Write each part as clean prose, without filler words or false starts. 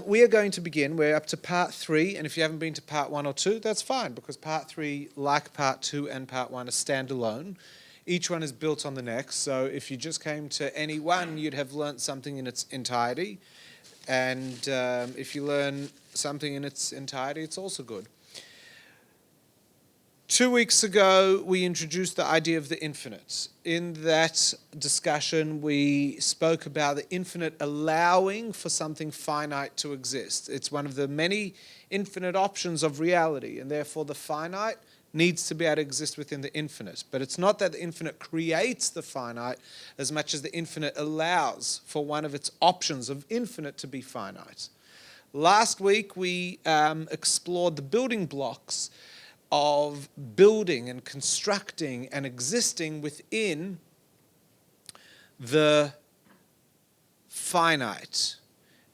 We are going to begin. We're up to part 3, and if you haven't been to part 1 or 2, that's fine, because part 3, like part 2 and part 1, are standalone. Each one is built on the next, so if you just came to any one, you'd have learnt something in its entirety, and if you learn something in its entirety, it's also good. 2 weeks ago, we introduced the idea of the infinite. In that discussion, we spoke about the infinite allowing for something finite to exist. It's one of the many infinite options of reality, and therefore the finite needs to be able to exist within the infinite. But it's not that the infinite creates the finite as much as the infinite allows for one of its options of infinite to be finite. Last week, we explored the building blocks of building and constructing and existing within the finite.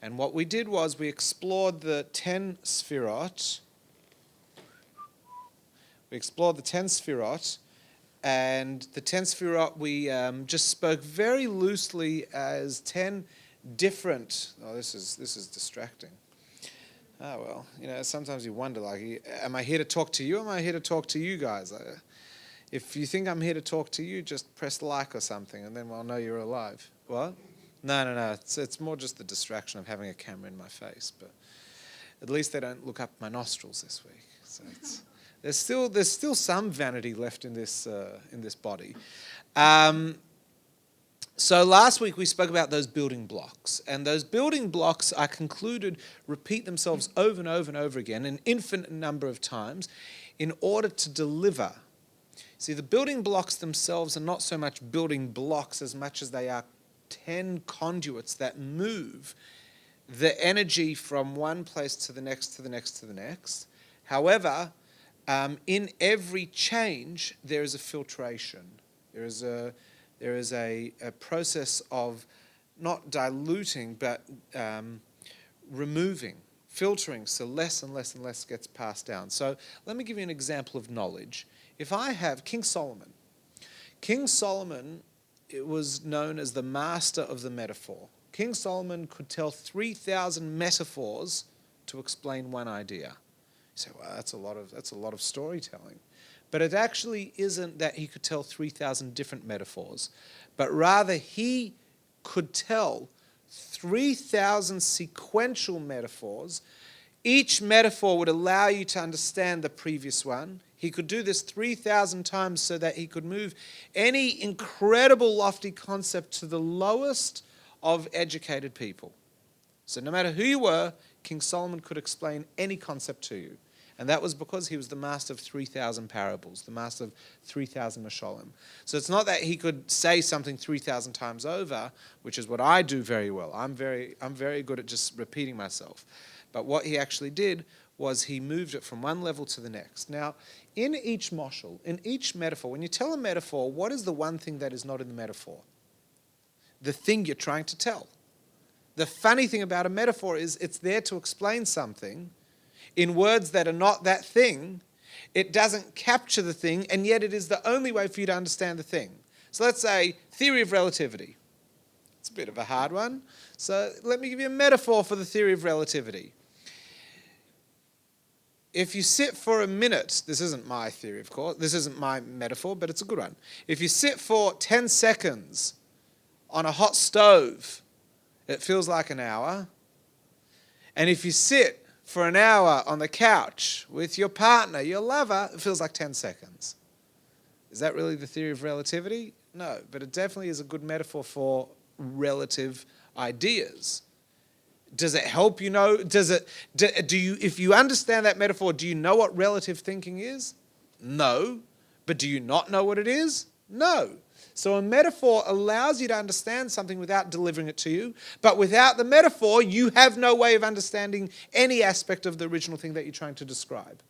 And what we did was we explored the 10 Sefirot. And the 10 Sefirot we just spoke very loosely as 10 different... Oh, this is distracting. Oh, well, sometimes you wonder, am I here to talk to you, or am I here to talk to you guys? If you think I'm here to talk to you, just press like or something, and then I'll know you're alive. What? No. It's more just the distraction of having a camera in my face, but at least they don't look up my nostrils this week. So there's still some vanity left in this body. So last week we spoke about those building blocks, and those building blocks, I concluded, repeat themselves over and over and over again an infinite number of times in order to deliver. See, the building blocks themselves are not so much building blocks as much as they are 10 conduits that move the energy from one place to the next, to the next, to the next. However, in every change, there is a filtration. There is a process of not diluting, but removing, filtering, so less and less and less gets passed down. So let me give you an example of knowledge. If I have King Solomon, it was known as the master of the metaphor. King Solomon could tell 3,000 metaphors to explain one idea. You say, well, that's a lot of storytelling. But it actually isn't that he could tell 3,000 different metaphors, but rather he could tell 3,000 sequential metaphors. Each metaphor would allow you to understand the previous one. He could do this 3,000 times so that he could move any incredible lofty concept to the lowest of educated people. So no matter who you were, King Solomon could explain any concept to you. And that was because he was the master of 3,000 parables, the master of 3,000 mashalim. So it's not that he could say something 3,000 times over, which is what I do very well. I'm very good at just repeating myself. But what he actually did was he moved it from one level to the next. Now, in each mashal, in each metaphor, when you tell a metaphor, what is the one thing that is not in the metaphor? The thing you're trying to tell. The funny thing about a metaphor is it's there to explain something in words that are not that thing. It doesn't capture the thing, and yet it is the only way for you to understand the thing. So let's say theory of relativity. It's a bit of a hard one. So let me give you a metaphor for the theory of relativity. If you sit for a minute, this isn't my theory, of course, this isn't my metaphor, but it's a good one. If you sit for 10 seconds on a hot stove, it feels like an hour. And if you sit for an hour on the couch with your partner, your lover, it feels like 10 seconds. Is that really the theory of relativity? No, but it definitely is a good metaphor for relative ideas. Does it help you know? If you understand that metaphor, do you know what relative thinking is? No. But do you not know what it is? No. So a metaphor allows you to understand something without delivering it to you, but without the metaphor, you have no way of understanding any aspect of the original thing that you're trying to describe.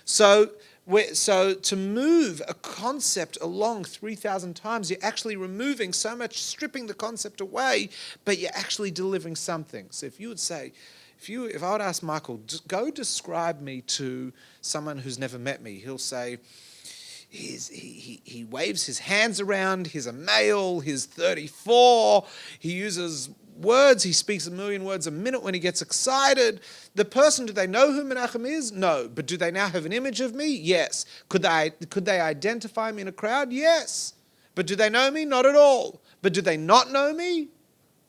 So to move a concept along 3,000 times, you're actually removing so much, stripping the concept away, but you're actually delivering something. So if you would say, if I would ask Michael, go describe me to someone who's never met me, he'll say, he waves his hands around, he's a male, he's 34, he uses words. He speaks 1,000,000 words a minute when he gets excited. The person, do they know who Menachem is? No. But do they now have an image of me? Yes. Could they identify me in a crowd? Yes. But do they know me? Not at all. But do they not know me?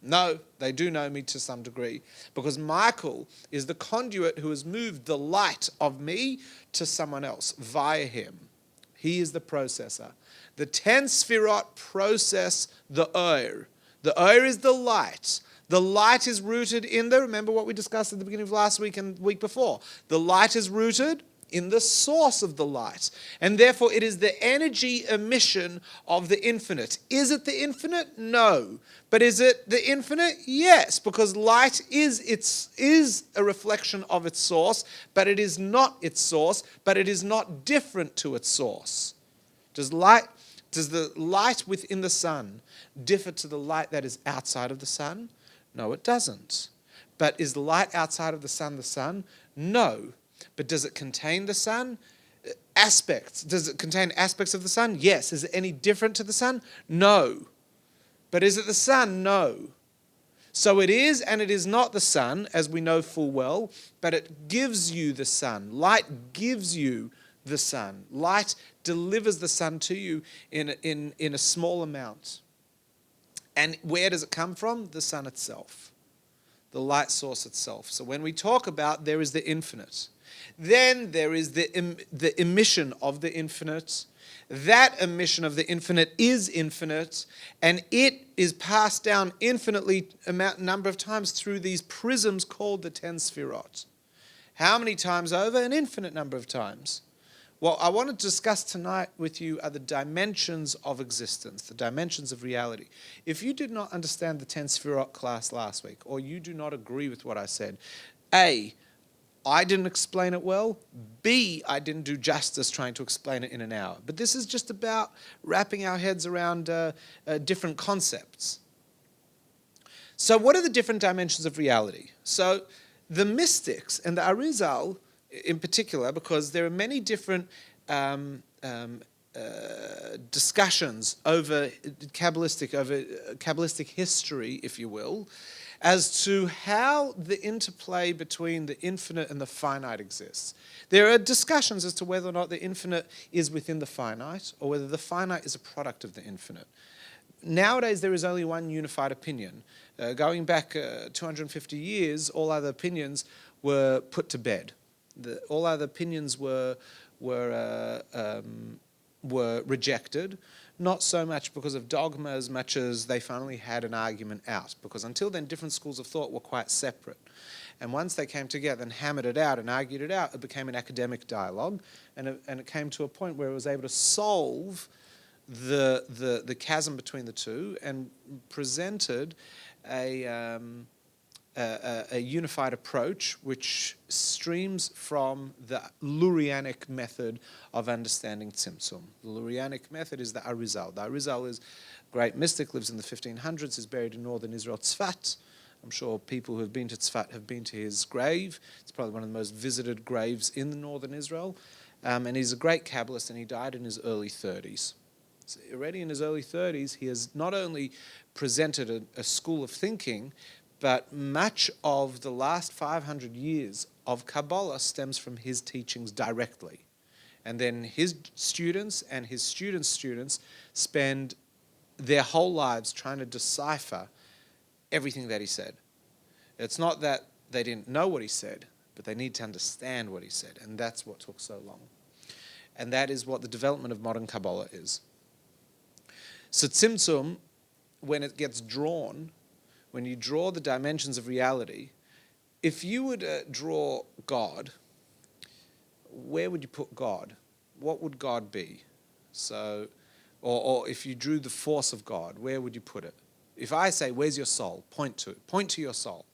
No, they do know me to some degree, because Michael is the conduit who has moved the light of me to someone else via him. He is the processor. The 10 Sefirot process the Or. The Or is the light. The light is rooted in remember what we discussed at the beginning of last week and the week before. The light is rooted in the source of the light. And therefore it is the energy emission of the infinite. Is it the infinite? No. But is it the infinite? Yes, because light is a reflection of its source, but it is not its source, but it is not different to its source. Does the light within the sun differ to the light that is outside of the sun? No, it doesn't. But is the light outside of the sun? No. But does it contain the sun? Aspects. Does it contain aspects of the sun? Yes. Is it any different to the sun? No. But is it the sun? No. So it is and it is not the sun, as we know full well, but it gives you the sun. Light gives you the sun. Light delivers the sun to you in a small amount. And where does it come from? The sun itself. The light source itself. So when we talk about there is the infinite, then there is the emission of the infinite. That emission of the infinite is infinite, and it is passed down infinitely number of times through these prisms called the 10 Sefirot. How many times over? An infinite number of times. What I want to discuss tonight with you are the dimensions of existence, the dimensions of reality. If you did not understand the 10 Sefirot class last week, or you do not agree with what I said, A, I didn't explain it well. B, I didn't do justice trying to explain it in an hour. But this is just about wrapping our heads around different concepts. So what are the different dimensions of reality? So the mystics and the Arizal in particular, because there are many different discussions over Kabbalistic history, if you will, as to how the interplay between the infinite and the finite exists. There are discussions as to whether or not the infinite is within the finite, or whether the finite is a product of the infinite. Nowadays, there is only one unified opinion. Going back 250 years, all other opinions were put to bed. All other opinions were rejected, not so much because of dogma as much as they finally had an argument out. Because until then, different schools of thought were quite separate. And once they came together and hammered it out and argued it out, it became an academic dialogue, and it came to a point where it was able to solve the chasm between the two and presented a unified approach which streams from the Lurianic method of understanding Tzimtzum. The Lurianic method is the Arizal. The Arizal is a great mystic, lives in the 1500s, is buried in northern Israel, Tzfat. I'm sure people who have been to Tzfat have been to his grave. It's probably one of the most visited graves in the northern Israel. And he's a great Kabbalist, and he died in his early 30s. So already in his early 30s, he has not only presented a school of thinking, but much of the last 500 years of Kabbalah stems from his teachings directly. And then his students and his students' students spend their whole lives trying to decipher everything that he said. It's not that they didn't know what he said, but they need to understand what he said. And that's what took so long. And that is what the development of modern Kabbalah is. So Tzimtzum, when it gets drawn, when you draw the dimensions of reality, if you were to draw God, where would you put God? What would God be? So, or if you drew the force of God, where would you put it? If I say, where's your soul? Point to your soul.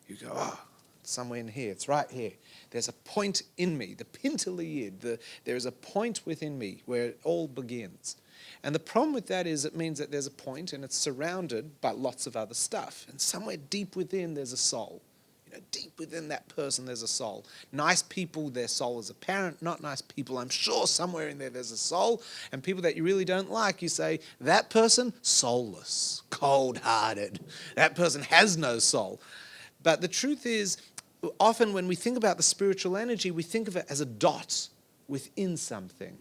You go, it's somewhere in here. It's right here. There's a point in me, the pintaliyid. There is a point within me where it all begins. And the problem with that is it means that there's a point and it's surrounded by lots of other stuff. And somewhere deep within there's a soul. Deep within that person, there's a soul. Nice people, their soul is apparent. Not nice people, I'm sure somewhere in there there's a soul. And people that you really don't like, you say, that person, soulless, cold-hearted. That person has no soul. But the truth is, often when we think about the spiritual energy, we think of it as a dot within something.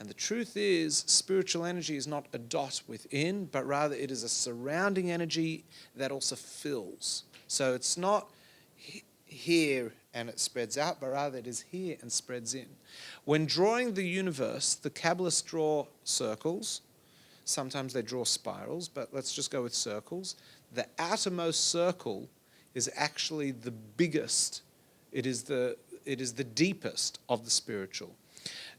And the truth is, spiritual energy is not a dot within, but rather it is a surrounding energy that also fills. So it's not here and it spreads out, but rather it is here and spreads in. When drawing the universe, the Kabbalists draw circles. Sometimes they draw spirals, but let's just go with circles. The outermost circle is actually the biggest. It is the deepest of the spiritual.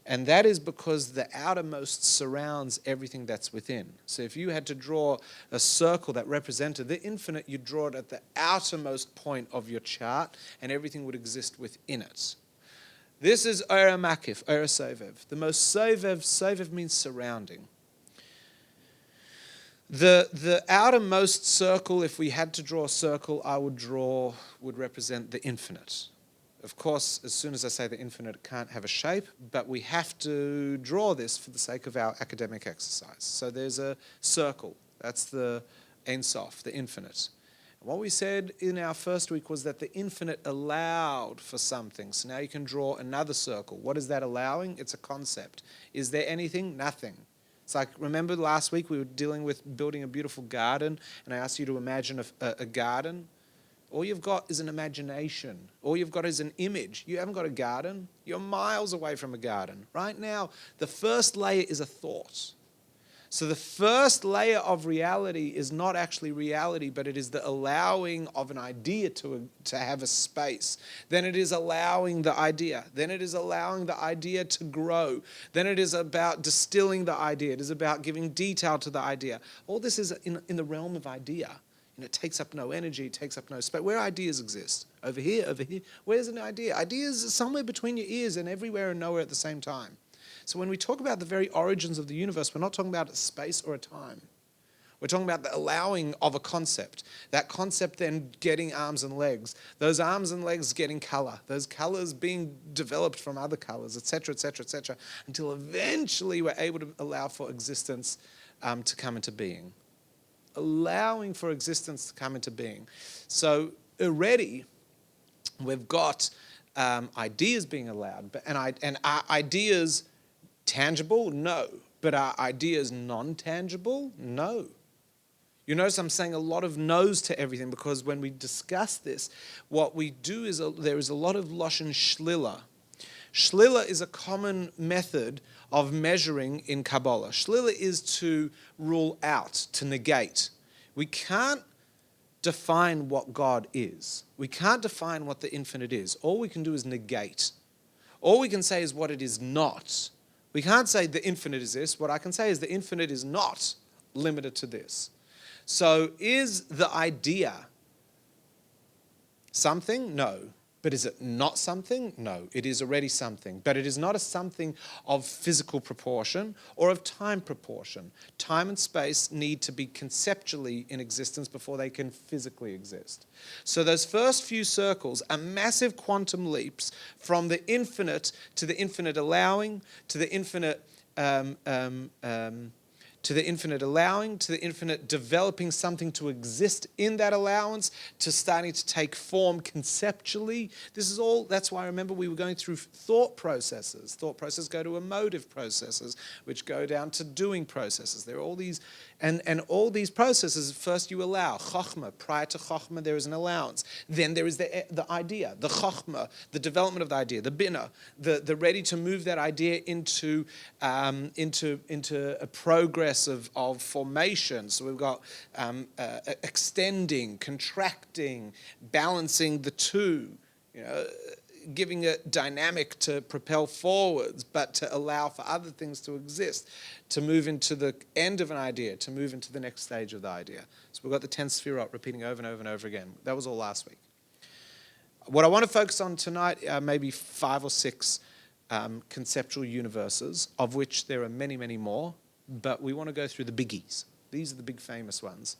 And that is because the outermost surrounds everything that's within. So if you had to draw a circle that represented the infinite, you'd draw it at the outermost point of your chart, and everything would exist within it. This is Oira Makif, Oira Sovev. The most Sovev means surrounding. The outermost circle, if we had to draw a circle, would represent the infinite. Of course, as soon as I say the infinite, it can't have a shape, but we have to draw this for the sake of our academic exercise. So there's a circle. That's the Ein Sof, the infinite. And what we said in our first week was that the infinite allowed for something. So now you can draw another circle. What is that allowing? It's a concept. Is there anything? Nothing. It's like, remember last week we were dealing with building a beautiful garden, and I asked you to imagine a garden. All you've got is an imagination. All you've got is an image. You haven't got a garden. You're miles away from a garden. Right now, the first layer is a thought. So the first layer of reality is not actually reality, but it is the allowing of an idea to have a space. Then it is allowing the idea. Then it is allowing the idea to grow. Then it is about distilling the idea. It is about giving detail to the idea. All this is in the realm of idea. It takes up no energy, it takes up no space. Where ideas exist? Over here, over here. Where's an idea? Ideas are somewhere between your ears and everywhere and nowhere at the same time. So when we talk about the very origins of the universe, we're not talking about a space or a time. We're talking about the allowing of a concept. That concept then getting arms and legs. Those arms and legs getting color. Those colors being developed from other colors, etc., etc., etc., until eventually we're able to allow for existence to come into being. Allowing for existence to come into being. So already we've got ideas being allowed, and are ideas tangible? No. But are ideas non-tangible? No. You notice I'm saying a lot of no's to everything, because when we discuss this, what we do is there is a lot of Lashon Shlila. Shlila is a common method of measuring in Kabbalah. Shlila is to rule out, to negate. We can't define what God is. We can't define what the infinite is. All we can do is negate. All we can say is what it is not. We can't say the infinite is this. What I can say is the infinite is not limited to this. So is the idea something? No. But is it not something? No, it is already something. But it is not a something of physical proportion or of time proportion. Time and space need to be conceptually in existence before they can physically exist. So those first few circles are massive quantum leaps from the infinite to the infinite allowing, to the infinite allowing, to the infinite developing something to exist in that allowance, to starting to take form conceptually. This is all, that's why I remember we were going through thought processes. Thought processes go to emotive processes, which go down to doing processes. There are all these, and all these processes, first you allow. Chokhmah, prior to Chokhmah there is an allowance. Then there is the idea, the Chokhmah, the development of the idea, the Binah, the ready to move that idea into a progress of formation. So we've got extending, contracting, balancing the two, giving it dynamic to propel forwards, but to allow for other things to exist, to move into the end of an idea, to move into the next stage of the idea. So we've got the 10 Sefirot repeating over and over and over again. That was all last week. What I want to focus on tonight are maybe 5 or 6 conceptual universes, of which there are many, many more. But we want to go through the biggies. These are the big famous ones.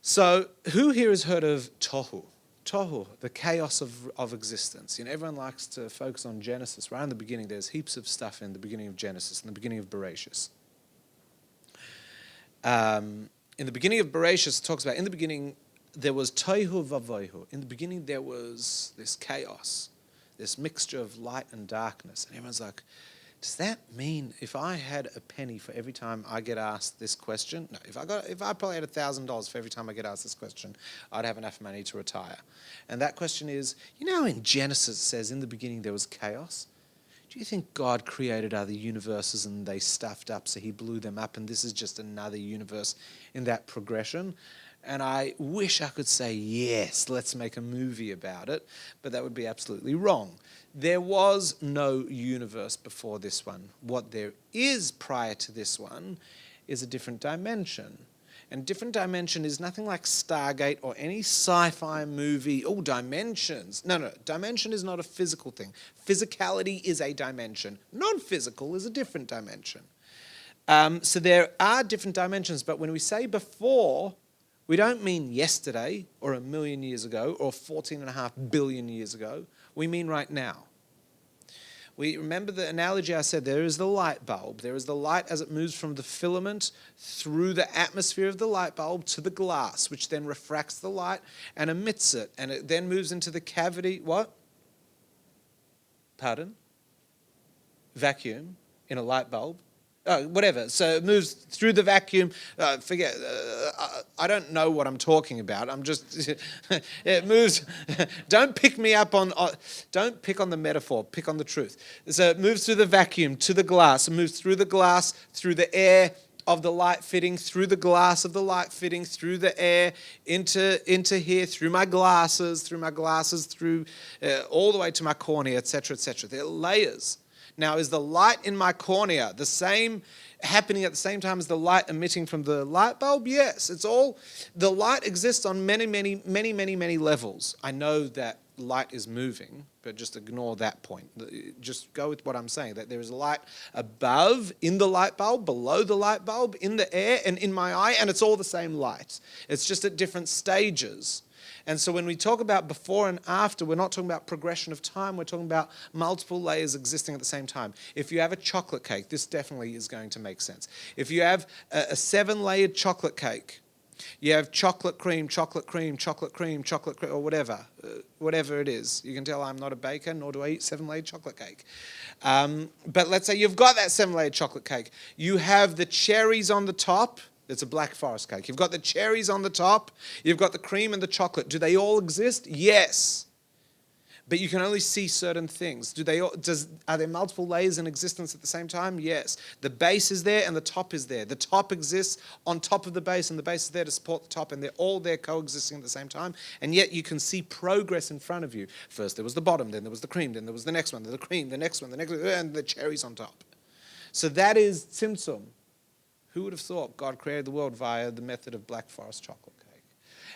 So who here has heard of tohu? tohu, the chaos of existence. Everyone likes to focus on Genesis. Right in the beginning, there's heaps of stuff in the beginning of Genesis, in the beginning of Bereshis. In the beginning of Bereshis, it talks about, in the beginning, there was tohu vavohu. In the beginning, there was this chaos, this mixture of light and darkness. And everyone's like, does that mean if I had a penny for every time I get asked this question? No, if I probably had $1,000 for every time I get asked this question, I'd have enough money to retire. And that question is, in Genesis it says in the beginning there was chaos. Do you think God created other universes and they stuffed up, so he blew them up, and this is just another universe in that progression? And I wish I could say, yes, let's make a movie about it, but that would be absolutely wrong. There was no universe before this one. What there is prior to this one is a different dimension. And different dimension is nothing like Stargate or any sci-fi movie. Oh, dimensions. No, dimension is not a physical thing. Physicality is a dimension. Non-physical is a different dimension. So there are different dimensions, but when we say before, we don't mean yesterday or 1 million years ago or 14.5 billion years ago. We mean right now. We remember the analogy I said, there is the light bulb. There is the light as it moves from the filament through the atmosphere of the light bulb to the glass, which then refracts the light and emits it. And it then moves into the cavity, what? Pardon? Vacuum in a light bulb. Whatever. So it moves through the vacuum. I don't know what I'm talking about. I'm just, it moves. Don't pick me up on, don't pick on the metaphor, pick on the truth. So it moves through the vacuum to the glass. It moves through the glass, through the air of the light fitting, through the glass of the light fitting, through the air, into here, through my glasses, through all the way to my cornea, etc., etc. There are layers. Now, is the light in my cornea the same, happening at the same time as the light emitting from the light bulb? Yes, it's all, the light exists on many levels. I know that light is moving, but just ignore that point. Just go with what I'm saying, that there is light above, in the light bulb, below the light bulb, in the air, and in my eye, and it's all the same light. It's just at different stages. And so when we talk about before and after, we're not talking about progression of time, we're talking about multiple layers existing at the same time. If you have a chocolate cake, this definitely is going to make sense. If you have a 7-layered chocolate cake, you have chocolate cream, or whatever it is. You can tell I'm not a baker, nor do I eat 7-layered chocolate cake. But let's say you've got that 7-layered chocolate cake. You have the cherries on the top. It's a Black Forest cake. You've got the cherries on the top. You've got the cream and the chocolate. Do they all exist? Yes. But you can only see certain things. Are there multiple layers in existence at the same time? Yes. The base is there and the top is there. The top exists on top of the base, and the base is there to support the top, and they're all there coexisting at the same time. And yet you can see progress in front of you. First there was the bottom, then there was the cream, then there was the next one, then the cream, the next one, the next one, and the cherries on top. So that is Tzimtzum. Who would have thought God created the world via the method of Black Forest chocolate cake?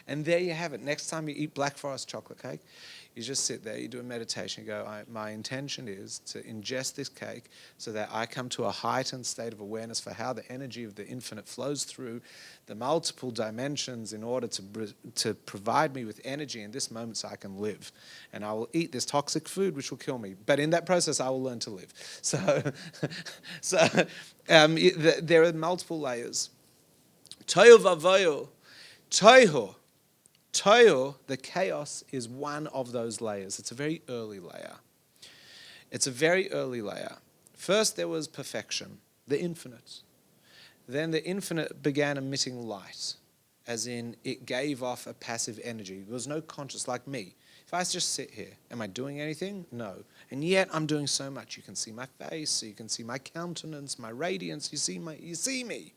And there you have it. Next time you eat Black Forest chocolate cake, you just sit there, you do a meditation, you go, my intention is to ingest this cake so that I come to a heightened state of awareness for how the energy of the infinite flows through the multiple dimensions in order to provide me with energy in this moment so I can live. And I will eat this toxic food which will kill me. But in that process, I will learn to live. There are multiple layers. Tohu vavohu. Tohu, the chaos, is one of those layers. It's a very early layer. First there was perfection, the infinite. Then the infinite began emitting light, as in it gave off a passive energy. There was no conscious, like me. If I just sit here, am I doing anything? No. And yet I'm doing so much. You can see my face, you can see my countenance, my radiance, you see me.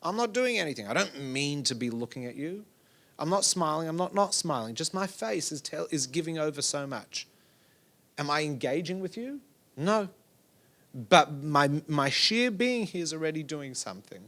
I'm not doing anything. I don't mean to be looking at you. I'm not smiling, I'm not smiling. Just my face is giving over so much. Am I engaging with you? No. But my sheer being here is already doing something.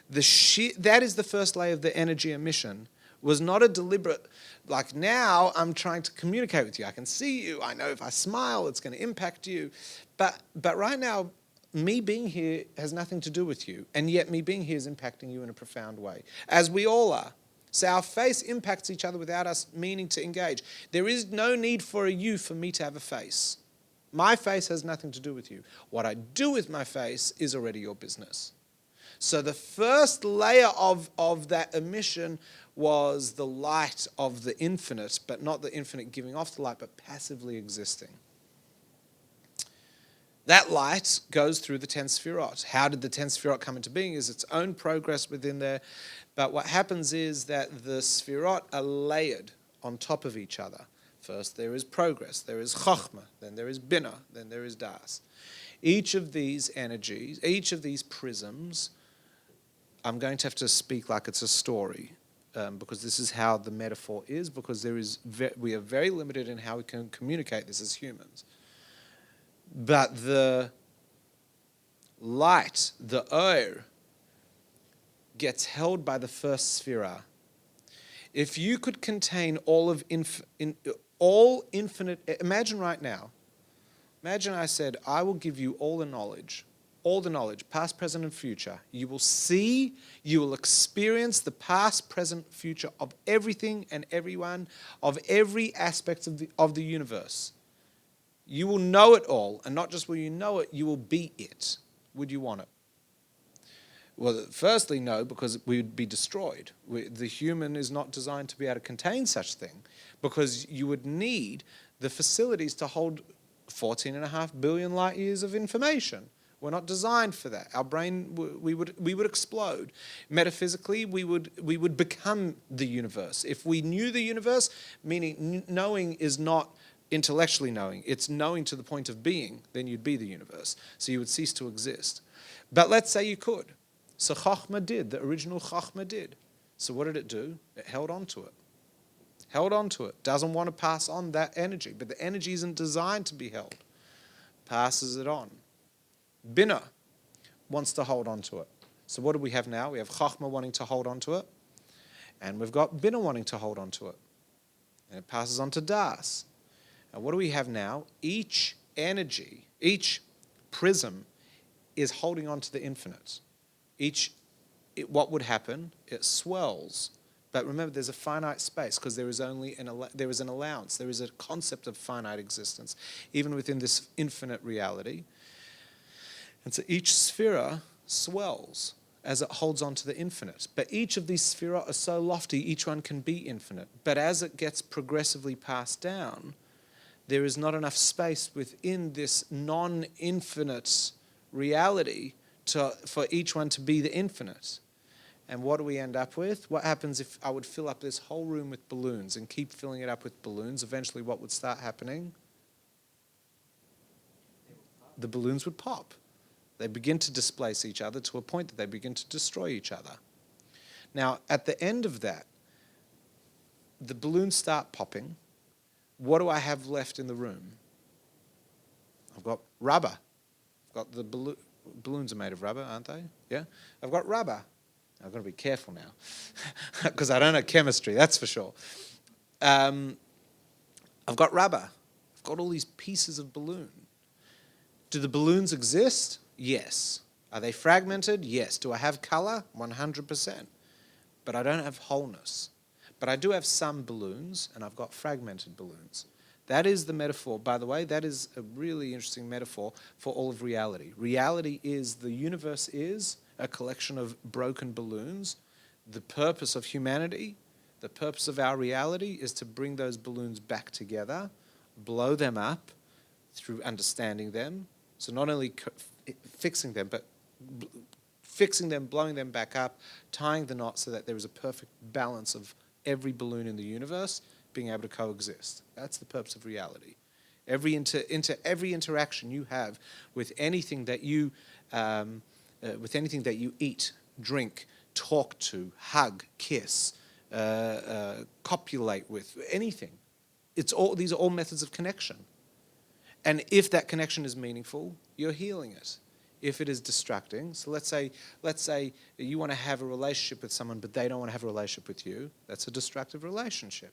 That is the first layer of the energy emission. Was not a deliberate, like now I'm trying to communicate with you. I can see you. I know if I smile, it's going to impact you. But right now, me being here has nothing to do with you. And yet me being here is impacting you in a profound way, as we all are. So our face impacts each other without us meaning to engage. There is no need for a you for me to have a face. My face has nothing to do with you. What I do with my face is already your business. So the first layer of that emission was the light of the infinite, but not the infinite giving off the light, but passively existing. That light goes through the 10 Sefirot. How did the 10 Sefirot come into being? Is its own progress within there. But what happens is that the Sefirot are layered on top of each other. First there is progress, there is Chokhmah, then there is Binah, then there is Das. Each of these energies, each of these prisms, I'm going to have to speak like it's a story, because this is how the metaphor is, because we are very limited in how we can communicate this as humans. But the light, the Or, gets held by the first Sefirah. If you could contain all infinite, imagine right now, imagine I said, I will give you all the knowledge, past, present, and future. You will see, you will experience the past, present, future of everything and everyone, of every aspect of the universe. You will know it all, and not just will you know it, you will be it. Would you want it? Well, firstly, no, because we would be destroyed. The human is not designed to be able to contain such thing, because you would need the facilities to hold 14.5 billion light years of information. We're not designed for that. Our brain, we would explode. Metaphysically, we would become the universe. If we knew the universe, meaning knowing is not intellectually knowing, it's knowing to the point of being, then you'd be the universe. So you would cease to exist. But let's say you could. So Chokhmah did, the original Chokhmah did. So what did it do? It held on to it. Held on to it. Doesn't want to pass on that energy, but the energy isn't designed to be held. Passes it on. Binah wants to hold on to it. So what do we have now? We have Chokhmah wanting to hold on to it, and we've got Binah wanting to hold on to it. And it passes on to Das. And what do we have now? Each energy, each prism is holding on to the infinite. What would happen? It swells. But remember, there's a finite space, because there is an allowance. There is a concept of finite existence, even within this infinite reality. And so each Sefirah swells as it holds on to the infinite. But each of these Sefirot are so lofty, each one can be infinite. But as it gets progressively passed down, there is not enough space within this non-infinite reality for each one to be the infinite. And what do we end up with? What happens if I would fill up this whole room with balloons and keep filling it up with balloons? Eventually what would start happening? The balloons would pop. They begin to displace each other to a point that they begin to destroy each other. Now, at the end of that, the balloons start popping. What do I have left in the room? I've got rubber. I've got the balloons are made of rubber, aren't they? Yeah? I've got rubber. I've got to be careful now, because I don't know chemistry, that's for sure. I've got rubber. I've got all these pieces of balloon. Do the balloons exist? Yes. Are they fragmented? Yes. Do I have color? 100%. But I don't have wholeness. But I do have some balloons, and I've got fragmented balloons. That is the metaphor. By the way, that is a really interesting metaphor for all of reality. Reality is, the universe is a collection of broken balloons. The purpose of humanity, the purpose of our reality, is to bring those balloons back together, blow them up through understanding them. So not only fixing them, but fixing them, blowing them back up, tying the knot so that there is a perfect balance of every balloon in the universe being able to coexist. That's the purpose of reality. Every interaction you have with anything that you eat, drink, talk to, hug, kiss, copulate with, anything. These are all methods of connection. And if that connection is meaningful, you're healing it. If it is distracting, so let's say you want to have a relationship with someone, but they don't want to have a relationship with you, that's a destructive relationship.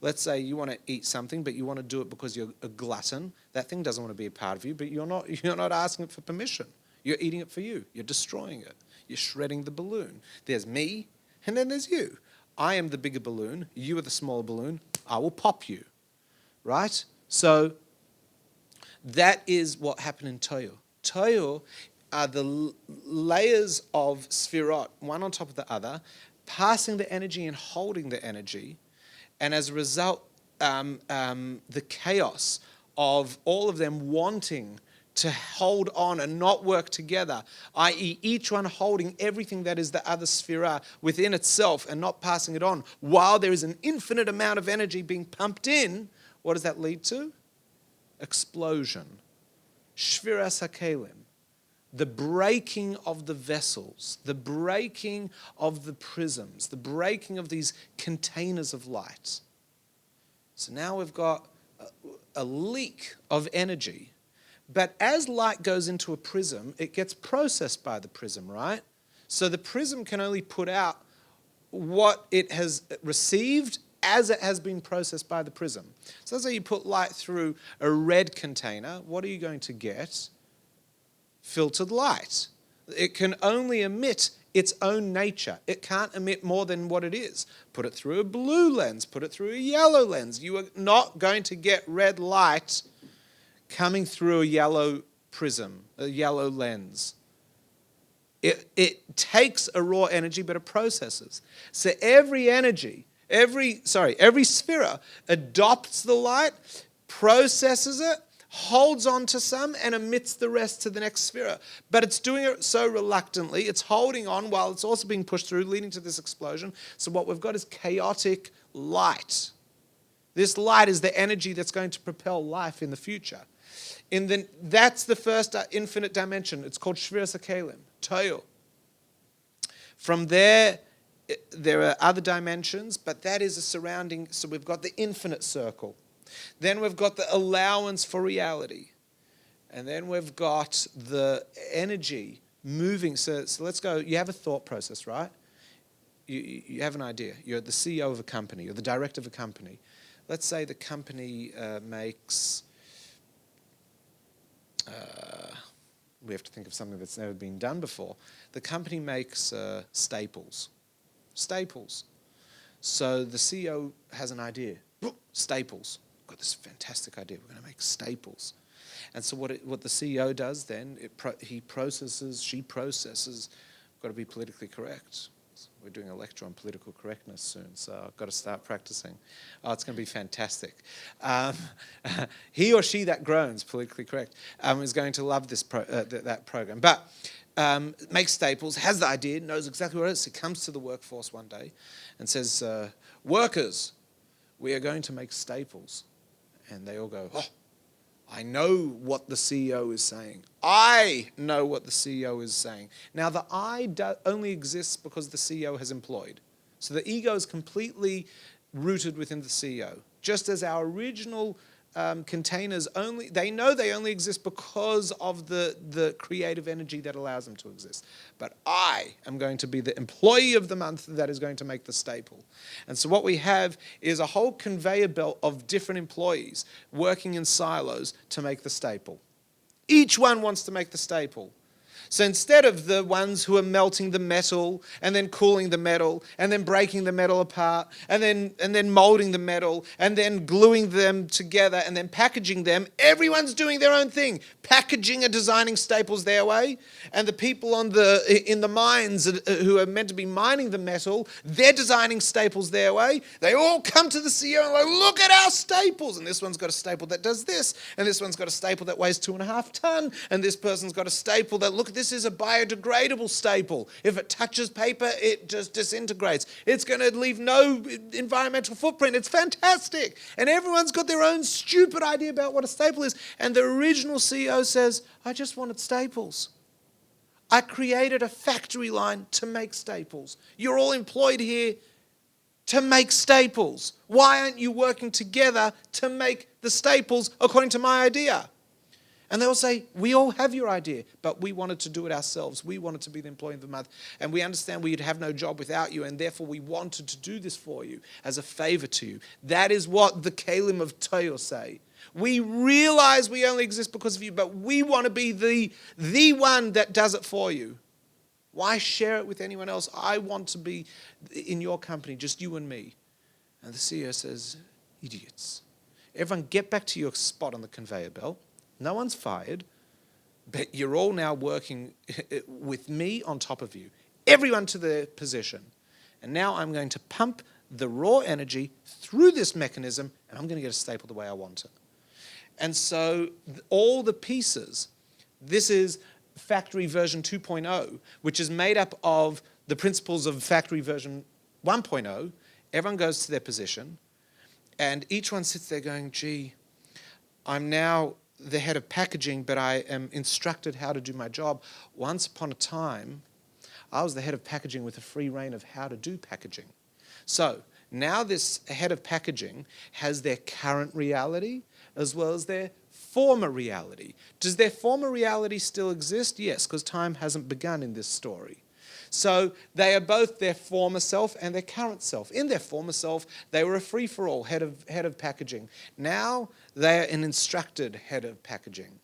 Let's say you want to eat something, but you want to do it because you're a glutton. That thing doesn't want to be a part of you, but you're not asking it for permission. You're eating it for you. You're destroying it. You're shredding the balloon. There's me, and then there's you. I am the bigger balloon, you are the smaller balloon, I will pop you. Right? So that is what happened in Toyo. Toyo are the layers of Sefirot, one on top of the other, passing the energy and holding the energy. And as a result, the chaos of all of them wanting to hold on and not work together, i.e. each one holding everything that is the other Sefirah within itself and not passing it on, while there is an infinite amount of energy being pumped in, what does that lead to? Explosion. Shviras HaKelim. The breaking of the vessels, the breaking of the prisms, the breaking of these containers of light. So now we've got a leak of energy. But as light goes into a prism, it gets processed by the prism, right? So the prism can only put out what it has received as it has been processed by the prism. So let's say you put light through a red container, what are you going to get? Filtered light. It can only emit its own nature. It can't emit more than what it is. Put it through a blue lens, put it through a yellow lens. You are not going to get red light coming through a yellow prism, a yellow lens. It takes a raw energy, but it processes. So every sphere adopts the light, processes it, holds on to some, and emits the rest to the next sphere. But it's doing it so reluctantly, it's holding on while it's also being pushed through, leading to this explosion. So what we've got is chaotic light. This light is the energy that's going to propel life in the future. That's the first infinite dimension. It's called Shviras HaKelim, Toyo. From there are other dimensions, but that is a surrounding. So we've got the infinite circle. Then we've got the allowance for reality. And then we've got the energy moving. So let's go. You have a thought process, right? You have an idea. You're the CEO of a company. You're the director of a company. Let's say the company makes... we have to think of something that's never been done before. The company makes staples. Staples. So the CEO has an idea. Staples. I've got this fantastic idea. We're going to make staples. And so what the CEO does then, she processes, got to be politically correct. We're doing a lecture on political correctness soon, so I've got to start practicing. Oh, it's going to be fantastic. He or she that groans, politically correct, is going to love this that program. But makes staples, has the idea, knows exactly what it is. He comes to the workforce one day and says, workers, we are going to make staples. And they all go, oh, I know what the CEO is saying. I know what the CEO is saying. Now, the I only exists because the CEO has employed. So the ego is completely rooted within the CEO. Just as our original containers they only exist because of the creative energy that allows them to exist. But I am going to be the employee of the month that is going to make the staple. And so what we have is a whole conveyor belt of different employees working in silos to make the staple. Each one wants to make the staple. So instead of the ones who are melting the metal and then cooling the metal and then breaking the metal apart and then molding the metal and then gluing them together and then packaging them, everyone's doing their own thing. Packaging and designing staples their way, and the people in the mines who are meant to be mining the metal, they're designing staples their way. They all come to the CEO and like, look at our staples. And this one's got a staple that does this, and this one's got a staple that weighs 2.5 tons, and this person's got a staple that, look, this is a biodegradable staple. If it touches paper, it just disintegrates. It's going to leave no environmental footprint. It's fantastic. And everyone's got their own stupid idea about what a staple is. And the original CEO says, I just wanted staples. I created a factory line to make staples. You're all employed here to make staples. Why aren't you working together to make the staples according to my idea? And they will say, we all have your idea, but we wanted to do it ourselves. We wanted to be the employee of the month. And we understand we'd have no job without you, and therefore we wanted to do this for you as a favor to you. That is what the Kalim of Toyo say. We realize we only exist because of you, but we want to be the one that does it for you. Why share it with anyone else? I want to be in your company, just you and me. And the CEO says, idiots. Everyone get back to your spot on the conveyor belt. No one's fired, but you're all now working with me on top of you. Everyone to their position. And now I'm going to pump the raw energy through this mechanism, and I'm going to get a staple the way I want it. And so all the pieces, this is factory version 2.0, which is made up of the principles of factory version 1.0. Everyone goes to their position, and each one sits there going, gee, I'm now the head of packaging, but I am instructed how to do my job. Once upon a time, I was the head of packaging with a free reign of how to do packaging. So now this head of packaging has their current reality as well as their former reality. Does their former reality still exist? Yes, because time hasn't begun in this story. So they are both their former self and their current self. In their former self, they were a free-for-all head of packaging. Now they are an instructed head of packaging.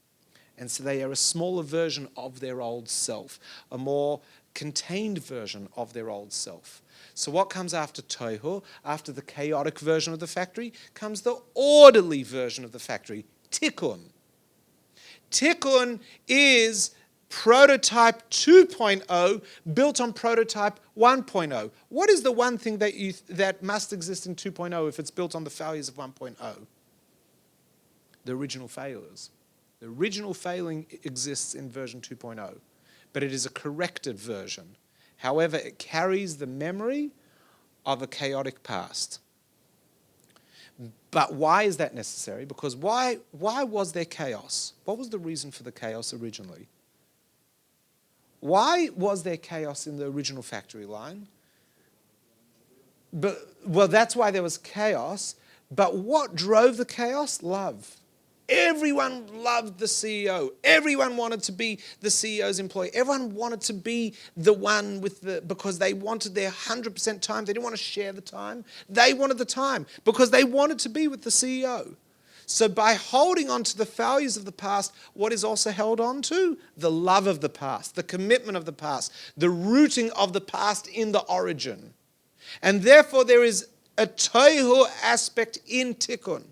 And so they are a smaller version of their old self, a more contained version of their old self. So what comes after Tohu, after the chaotic version of the factory, comes the orderly version of the factory, Tikkun. Tikkun is prototype 2.0 built on prototype 1.0. What is the one thing that must exist in 2.0 if it's built on the failures of 1.0? The original failures. The original failing exists in version 2.0, but it is a corrected version. However, it carries the memory of a chaotic past. But why is that necessary? Because why was there chaos? What was the reason for the chaos originally? Why was there chaos in the original factory line? Well, that's why there was chaos. But what drove the chaos? Love. Everyone loved the CEO. Everyone wanted to be the CEO's employee. Everyone wanted to be the one because they wanted their 100% time. They didn't want to share the time. They wanted the time because they wanted to be with the CEO. So by holding on to the failures of the past, what is also held on to? The love of the past, the commitment of the past, the rooting of the past in the origin. And therefore there is a tohu aspect in Tikkun.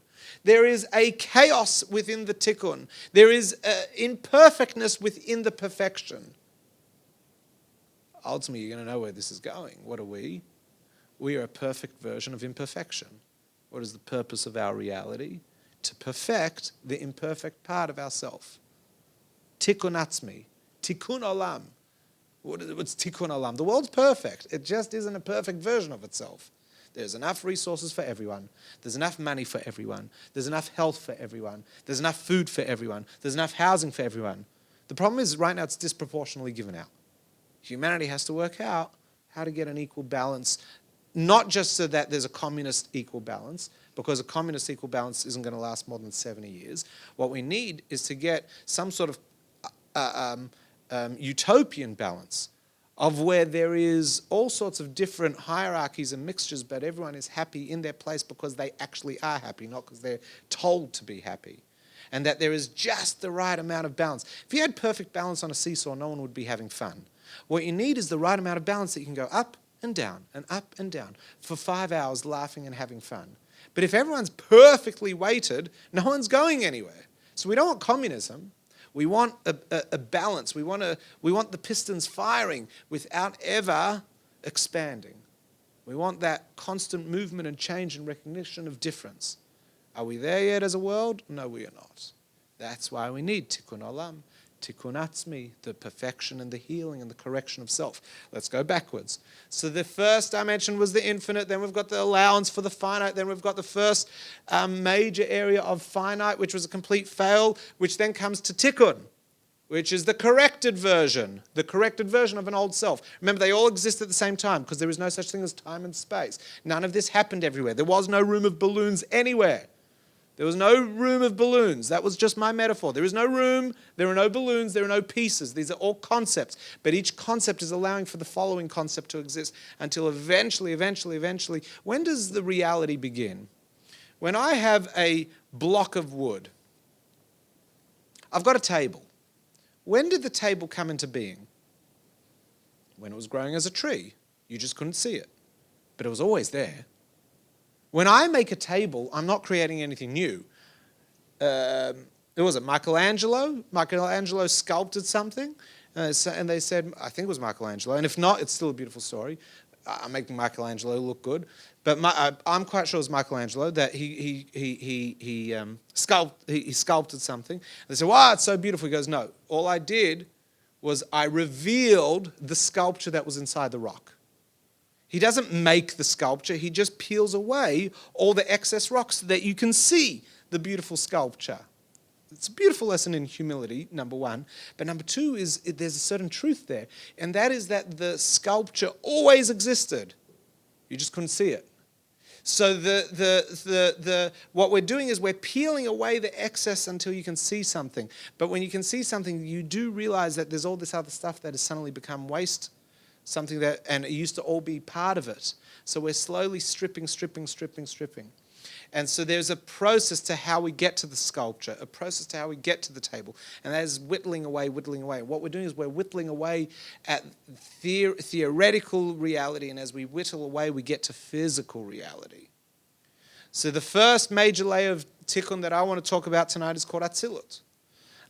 There is a chaos within the Tikkun. There is imperfectness within the perfection. Ultimately, you're going to know where this is going. What are we? We are a perfect version of imperfection. What is the purpose of our reality? To perfect the imperfect part of ourself. Tikkun atzmi. Tikkun Olam. What's Tikkun Olam? The world's perfect. It just isn't a perfect version of itself. There's enough resources for everyone. There's enough money for everyone. There's enough health for everyone. There's enough food for everyone. There's enough housing for everyone. The problem is right now it's disproportionately given out. Humanity has to work out how to get an equal balance, not just so that there's a communist equal balance, because a communist equal balance isn't going to last more than 70 years. What we need is to get some sort of utopian balance of where there is all sorts of different hierarchies and mixtures, but everyone is happy in their place because they actually are happy, not because they're told to be happy. And that there is just the right amount of balance. If you had perfect balance on a seesaw, no one would be having fun. What you need is the right amount of balance that you can go up and down for 5 hours laughing and having fun. But if everyone's perfectly weighted, no one's going anywhere. So we don't want communism. We want a balance. We want the pistons firing without ever expanding. We want that constant movement and change and recognition of difference. Are we there yet as a world? No, we are not. That's why we need Tikkun Olam, Tikkun Atzmi, the perfection and the healing and the correction of self. Let's go backwards. So the first dimension was the infinite, then we've got the allowance for the finite, then we've got the first major area of finite, which was a complete fail, which then comes to Tikkun, which is the corrected version of an old self. Remember, they all exist at the same time because there is no such thing as time and space. None of this happened everywhere. There was no room of balloons anywhere. There was no room of balloons. That was just my metaphor. There is no room, there are no balloons, there are no pieces. These are all concepts. But each concept is allowing for the following concept to exist until eventually, when does the reality begin? When I have a block of wood, I've got a table. When did the table come into being? when it was growing as a tree. You just couldn't see it, but it was always there. When I make a table, I'm not creating anything new. Who was it? Michelangelo? Michelangelo sculpted something, and they said, I think it was Michelangelo, and if not, it's still a beautiful story. I'm making Michelangelo look good, but I'm quite sure it was Michelangelo that he sculpted something. They said, "Wow, it's so beautiful." He goes, "No, all I did was I revealed the sculpture that was inside the rock." He doesn't make the sculpture; he just peels away all the excess rocks so that you can see the beautiful sculpture. It's a beautiful lesson in humility, number one. But number two is there's a certain truth there. And that is that the sculpture always existed. You just couldn't see it. So what we're doing is we're peeling away the excess until you can see something. But when you can see something, you do realize that there's all this other stuff that has suddenly become waste, and it used to all be part of it. So we're slowly stripping. And so there's a process to how we get to the sculpture, a process to how we get to the table. And that is whittling away. What we're doing is we're whittling away at theoretical reality. And as we whittle away, we get to physical reality. So the first major layer of Tikkun that I want to talk about tonight is called Atzilut.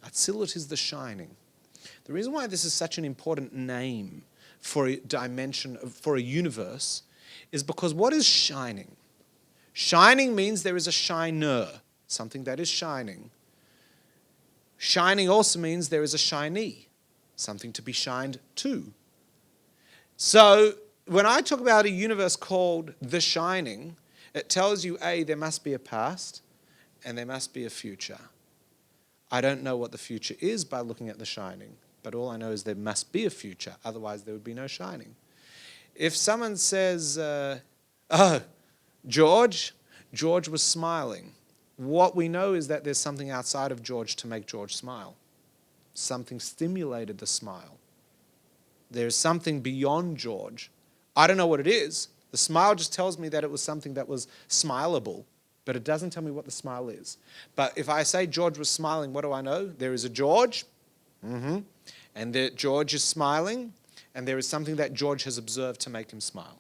Atzilut is the shining. The reason why this is such an important name for a dimension, for a universe, is because what is shining? Shining means there is a shiner, something that is shining. Shining also means there is a shinee, something to be shined to. So when I talk about a universe called the shining, it tells you, A, there must be a past and there must be a future. I don't know what the future is by looking at the shining, but all I know is there must be a future, otherwise there would be no shining. If someone says, George was smiling. What we know is that there's something outside of George to make George smile. Something stimulated the smile. There's something beyond George. I don't know what it is. The smile just tells me that it was something that was smileable, but it doesn't tell me what the smile is. But if I say George was smiling, what do I know? There is a George, and that George is smiling, and there is something that George has observed to make him smile.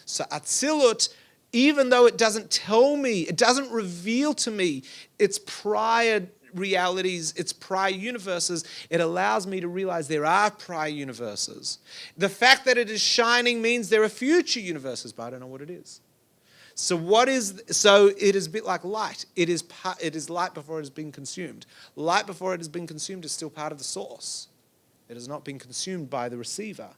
So Atzilut, even though it doesn't tell me, it doesn't reveal to me its prior realities, its prior universes, it allows me to realize there are prior universes. The fact that it is shining means there are future universes, but I don't know what it is. So it is a bit like light. It is light before it has been consumed. Light before it has been consumed is still part of the source. It has not been consumed by the receiver.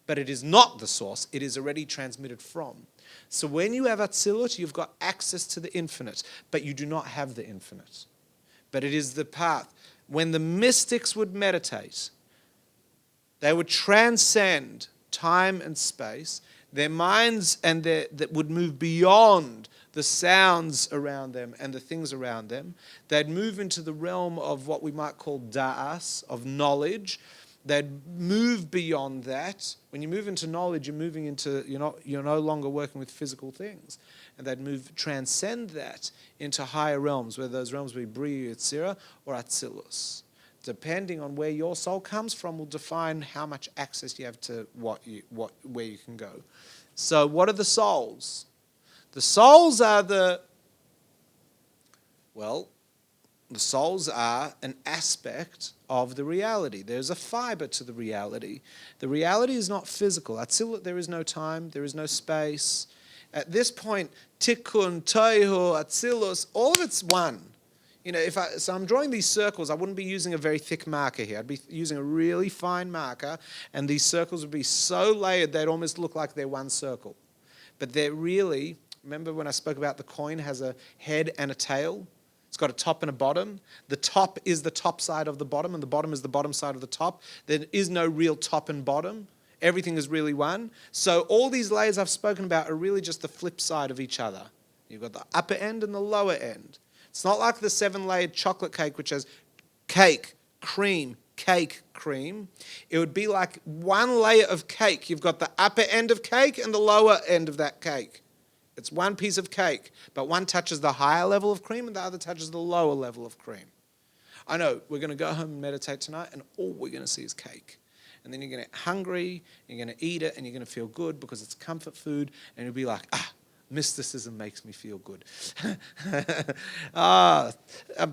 But it is not the source. It is already transmitted from. So when you have Atzilut, you've got access to the infinite, but you do not have the infinite. But it is the path. When the mystics would meditate, they would transcend time and space. Their minds that would move beyond the sounds around them and the things around them. They'd move into the realm of what we might call da'as, of knowledge. They'd move beyond that. When you move into knowledge, you're no longer working with physical things. And they'd transcend that into higher realms, whether those realms be Beria, Yetzirah, or Atzilus. Depending on where your soul comes from will define how much access you have to where you can go. So what are the souls? The souls are the souls are an aspect of the reality. There's a fiber to the reality. The reality is not physical. Atzilut, there is no time, there is no space. At this point, Tikkun, Tohu, Atzilus, all of it's one. So I'm drawing these circles, I wouldn't be using a very thick marker here. I'd be using a really fine marker, and these circles would be so layered they'd almost look like they're one circle. But they're really, remember when I spoke about the coin has a head and a tail? It's got a top and a bottom. The top is the top side of the bottom, and the bottom is the bottom side of the top. There is no real top and bottom. Everything is really one. So all these layers I've spoken about are really just the flip side of each other. You've got the upper end and the lower end. It's not like the 7-layered chocolate cake, which has cake, cream, cake, cream. It would be like one layer of cake. You've got the upper end of cake and the lower end of that cake. It's one piece of cake, but one touches the higher level of cream and the other touches the lower level of cream. I know, we're going to go home and meditate tonight, and all we're going to see is cake. and then you're going to get hungry, you're going to eat it, and you're going to feel good because it's comfort food, and you'll be like, mysticism makes me feel good. I'm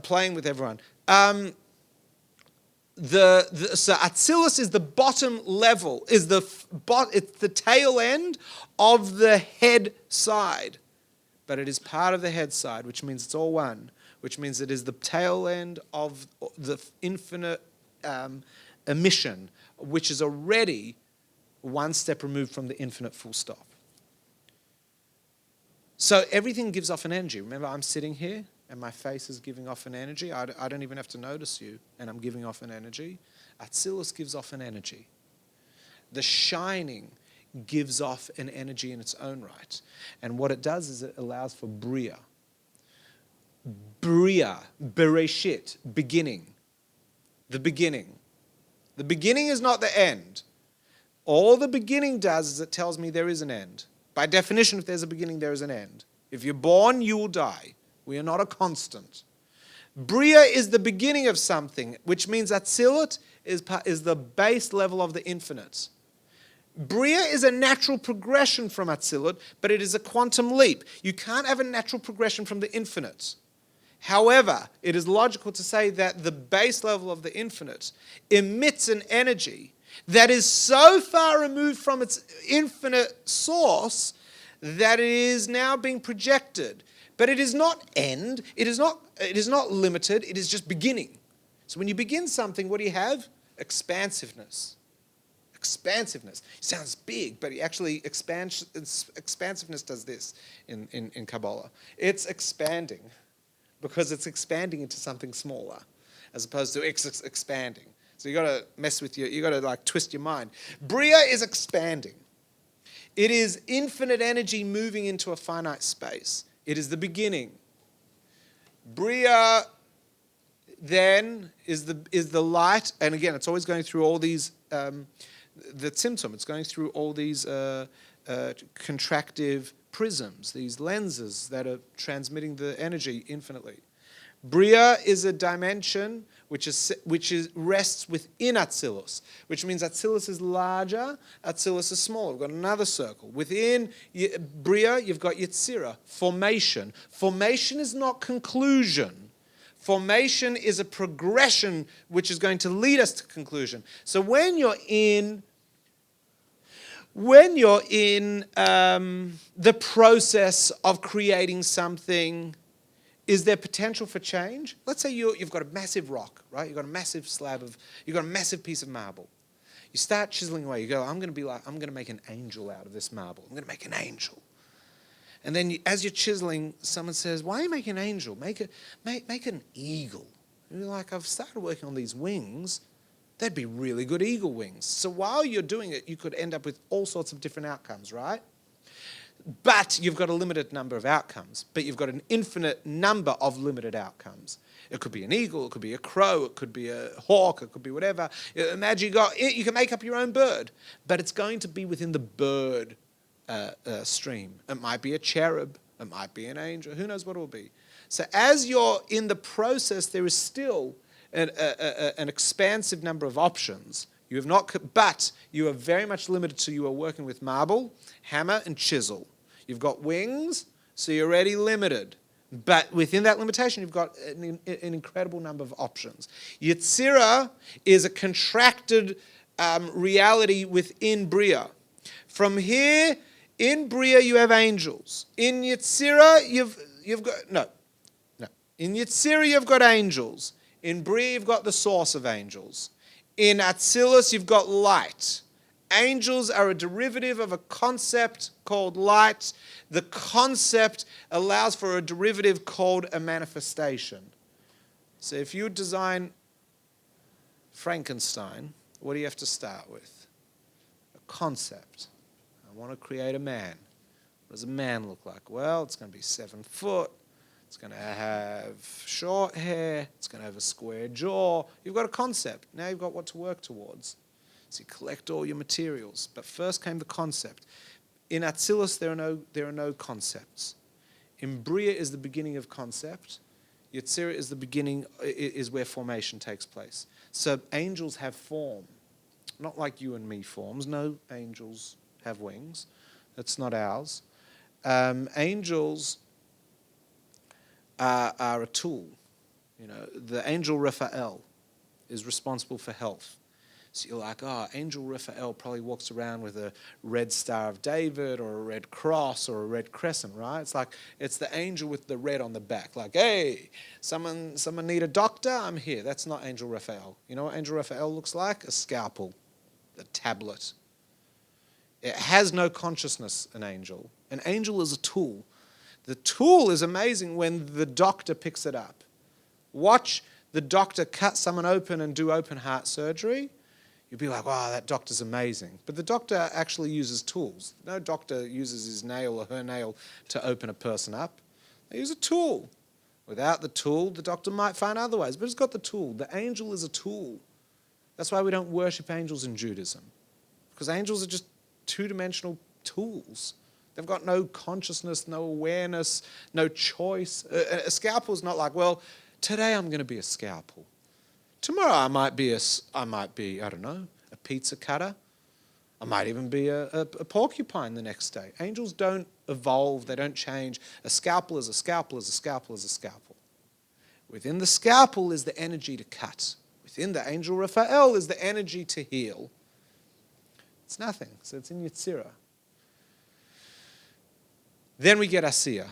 playing with everyone. So Atzilus is the bottom level, it's the tail end of the head side. But it is part of the head side, which means it's all one, which means it is the tail end of the infinite emission, which is already one step removed from the infinite full stop. So everything gives off an energy. Remember, I'm sitting here and my face is giving off an energy. I don't even have to notice you, and I'm giving off an energy. Atzilus gives off an energy. The shining gives off an energy in its own right. And what it does is it allows for Beria. Beria, Bereshit, beginning. The beginning. The beginning is not the end. All the beginning does is it tells me there is an end. By definition, if there's a beginning, there is an end. If you're born, you will die. We are not a constant. Beria is the beginning of something, which means Atzilut is the base level of the infinite. Beria is a natural progression from Atzilut, but it is a quantum leap. You can't have a natural progression from the infinite. However, it is logical to say that the base level of the infinite emits an energy that is so far removed from its infinite source that it is now being projected. But it is not end, it is not limited, it is just beginning. So when you begin something, what do you have? Expansiveness. Expansiveness. It sounds big, but actually expansiveness does this in Kabbalah. It's expanding because it's expanding into something smaller as opposed to expanding. So you got to mess with you got to like twist your mind. Beria is expanding. It is infinite energy moving into a finite space. It is the beginning. Beria then is the light, and again, it's always going through all these the tzimtzum. It's going through all these contractive prisms, these lenses that are transmitting the energy infinitely. Beria is a dimension which rests within Atzilus, which means Atzilus is larger, Atzilus is smaller. We've got another circle. Within Beria, you've got Yetzirah, formation. Formation is not conclusion. Formation is a progression which is going to lead us to conclusion. So when you're in the process of creating something, is there potential for change? Let's say you've got a massive rock, right? You've got a massive you've got a massive piece of marble. You start chiseling away. You go, I'm going to make an angel out of this marble. I'm going to make an angel. And then as you're chiseling, someone says, why are you making an angel? Make an eagle. And you're like, I've started working on these wings. They'd be really good eagle wings. So while you're doing it, you could end up with all sorts of different outcomes, right? But you've got a limited number of outcomes. But you've got an infinite number of limited outcomes. It could be an eagle, it could be a crow, it could be a hawk, it could be whatever. Imagine you can make up your own bird. But it's going to be within the bird stream. It might be a cherub, it might be an angel, who knows what it will be. So as you're in the process, there is still an expansive number of options. But you are very much limited to you are working with marble, hammer, and chisel. You've got wings, so you're already limited. But within that limitation, you've got an incredible number of options. Yetzirah is a contracted reality within Beria. From here, in Beria, you have angels. In Yetzirah, you've got... No. In Yetzirah, you've got angels. In Beria, you've got the source of angels. In Atzilus, you've got light. Angels are a derivative of a concept called light. The concept allows for a derivative called a manifestation. So if you design Frankenstein, what do you have to start with? A concept. I want to create a man. What does a man look like? Well, it's going to be 7 foot. It's going to have short hair. It's going to have a square jaw. You've got a concept. Now you've got what to work towards. So you collect all your materials. But first came the concept. In Atzilus, there are no concepts. In Beria is the beginning of concept. Yetzirah is the beginning, is where formation takes place. So angels have form. not like you and me forms. No angels have wings. That's not ours. Angels are a tool. The angel Raphael is responsible for health. So you're like, Angel Raphael probably walks around with a red Star of David or a red cross or a red crescent, right? It's like, it's the angel with the red on the back. Like, hey, someone need a doctor? I'm here. That's not Angel Raphael. You know what Angel Raphael looks like? A scalpel, a tablet. It has no consciousness, an angel. An angel is a tool. The tool is amazing when the doctor picks it up. Watch the doctor cut someone open and do open heart surgery. You'd be like, wow, that doctor's amazing. But the doctor actually uses tools. No doctor uses his nail or her nail to open a person up. They use a tool. Without the tool, the doctor might find other ways, but it's got the tool. The angel is a tool. That's why we don't worship angels in Judaism. Because angels are just two-dimensional tools. They've got no consciousness, no awareness, no choice. A scalpel is not like, well, today I'm going to be a scalpel. Tomorrow I might be, I don't know, a pizza cutter. I might even be a porcupine the next day. Angels don't evolve, they don't change. A scalpel is a scalpel is a scalpel is a scalpel. Within the scalpel is the energy to cut. Within the angel Raphael is the energy to heal. It's nothing, so it's in Yetzirah. Then we get Asiyah.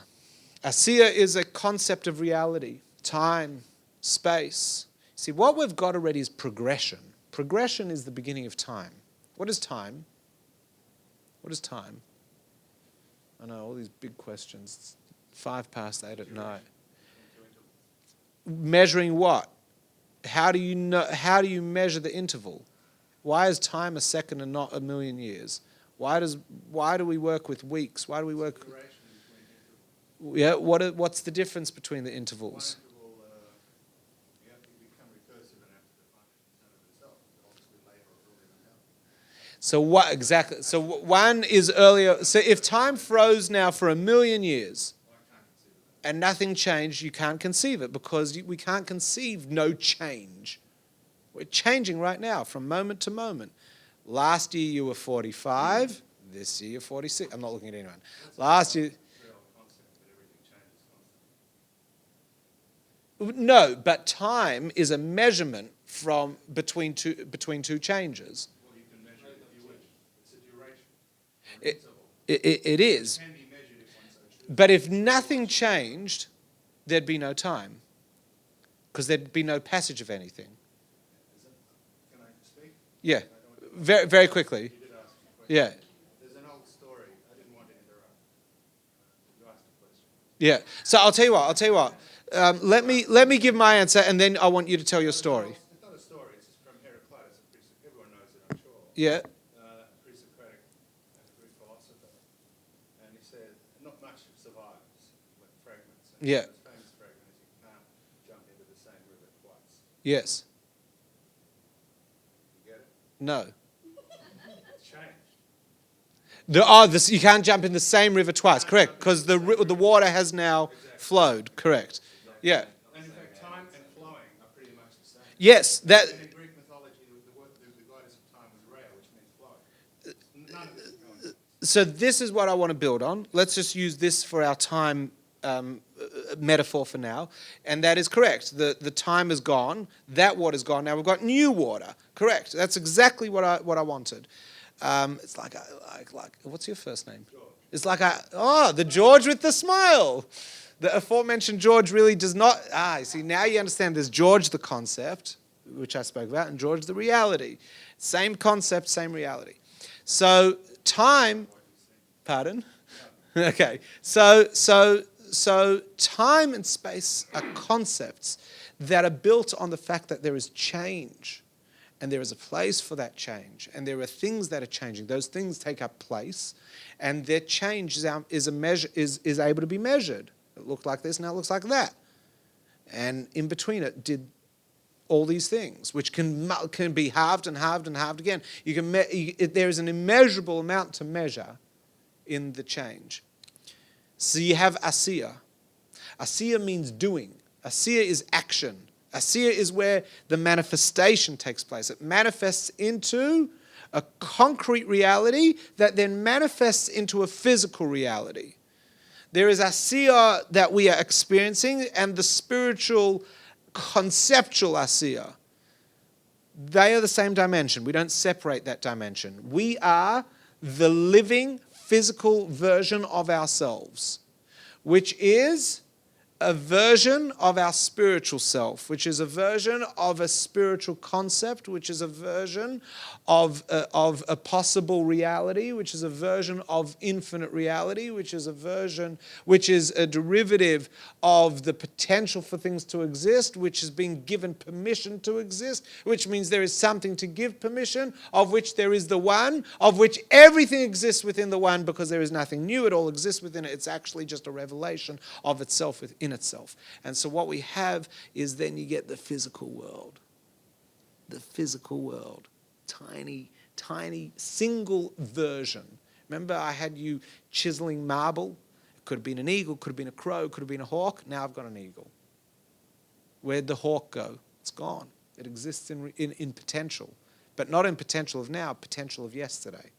Asiyah is a concept of reality, time, space. See, what we've got already is progression. Progression is the beginning of time. What is time? What is time? I know, all these big questions. It's 8:05 at night. Measuring what? How do you measure the interval? Why is time a second and not a million years? Why do we work with weeks? Why do we work? Yeah. What's the difference between the intervals? So what exactly? So one is earlier. So if time froze now for 1 million years, and nothing changed, you can't conceive it because we can't conceive no change. We're changing right now from moment to moment. Last year you were 45. This year you're 46. I'm not looking at anyone. Last year. No, but time is a measurement from between two changes. Well, you can measure it if you wish. It's a duration. It is. It can be measured if one so chooses. But if nothing changed, there'd be no time. Because there'd be no passage of anything. Can I speak? Yeah. Very, very quickly. You did ask a question. Yeah. There's an old story. I didn't want to interrupt. You asked a question. Yeah. So I'll tell you what. Let me give my answer, and then I want you to tell your story. It's not a story. It's from Heraclitus. Everyone knows it, I'm sure. Yeah. Pre-Socratic Greek philosopher. And he said, not much survives, like fragments. And Yeah. the most famous fragment is you can't jump into the same river twice. Yes. You get it? No. It's changed. You can't jump in the same river twice. Correct. Because the water has now flowed. Correct. Yeah. And in fact, time and flowing are pretty much the same. Yes. That. And in Greek mythology, the goddess of time was Rhea, which means flowing. None of this is going on. So this is what I want to build on. Let's just use this for our time metaphor for now, and that is correct. The time is gone. That water's gone. Now we've got new water. Correct. That's exactly what I wanted. It's like what's your first name? George. It's like the George with the smile. The aforementioned George really does not. You see, now you understand. There's George the concept, which I spoke about, and George the reality. Same concept, same reality. So time. Pardon? Okay. So time and space are concepts that are built on the fact that there is change, and there is a place for that change, and there are things that are changing. Those things take up place, and their change is able to be measured. It looked like this, now it looks like that, and in between it did all these things, which can be halved and halved and halved again. There is an immeasurable amount to measure in the change. So you have Asiyah. Asiyah means doing. Asiyah is action. Asiyah is where the manifestation takes place. It manifests into a concrete reality that then manifests into a physical reality. There is Asiyah that we are experiencing and the spiritual, conceptual Asiyah. They are the same dimension. We don't separate that dimension. We are the living, physical version of ourselves, which is a version of our spiritual self, which is a version of a spiritual concept, which is a version of a possible reality, which is a version of infinite reality, which is a derivative of the potential for things to exist, which has been given permission to exist, which means there is something to give permission, of which there is the one, of which everything exists within the one because there is nothing new, it all exists within it. It's actually just a revelation of itself within itself. And so what we have is then you get the physical world. The physical world. Tiny, tiny, single version. Remember I had you chiseling marble? It could have been an eagle, could have been a crow, could have been a hawk. Now I've got an eagle. Where'd the hawk go? It's gone. It exists in potential. But not in potential of now, potential of yesterday.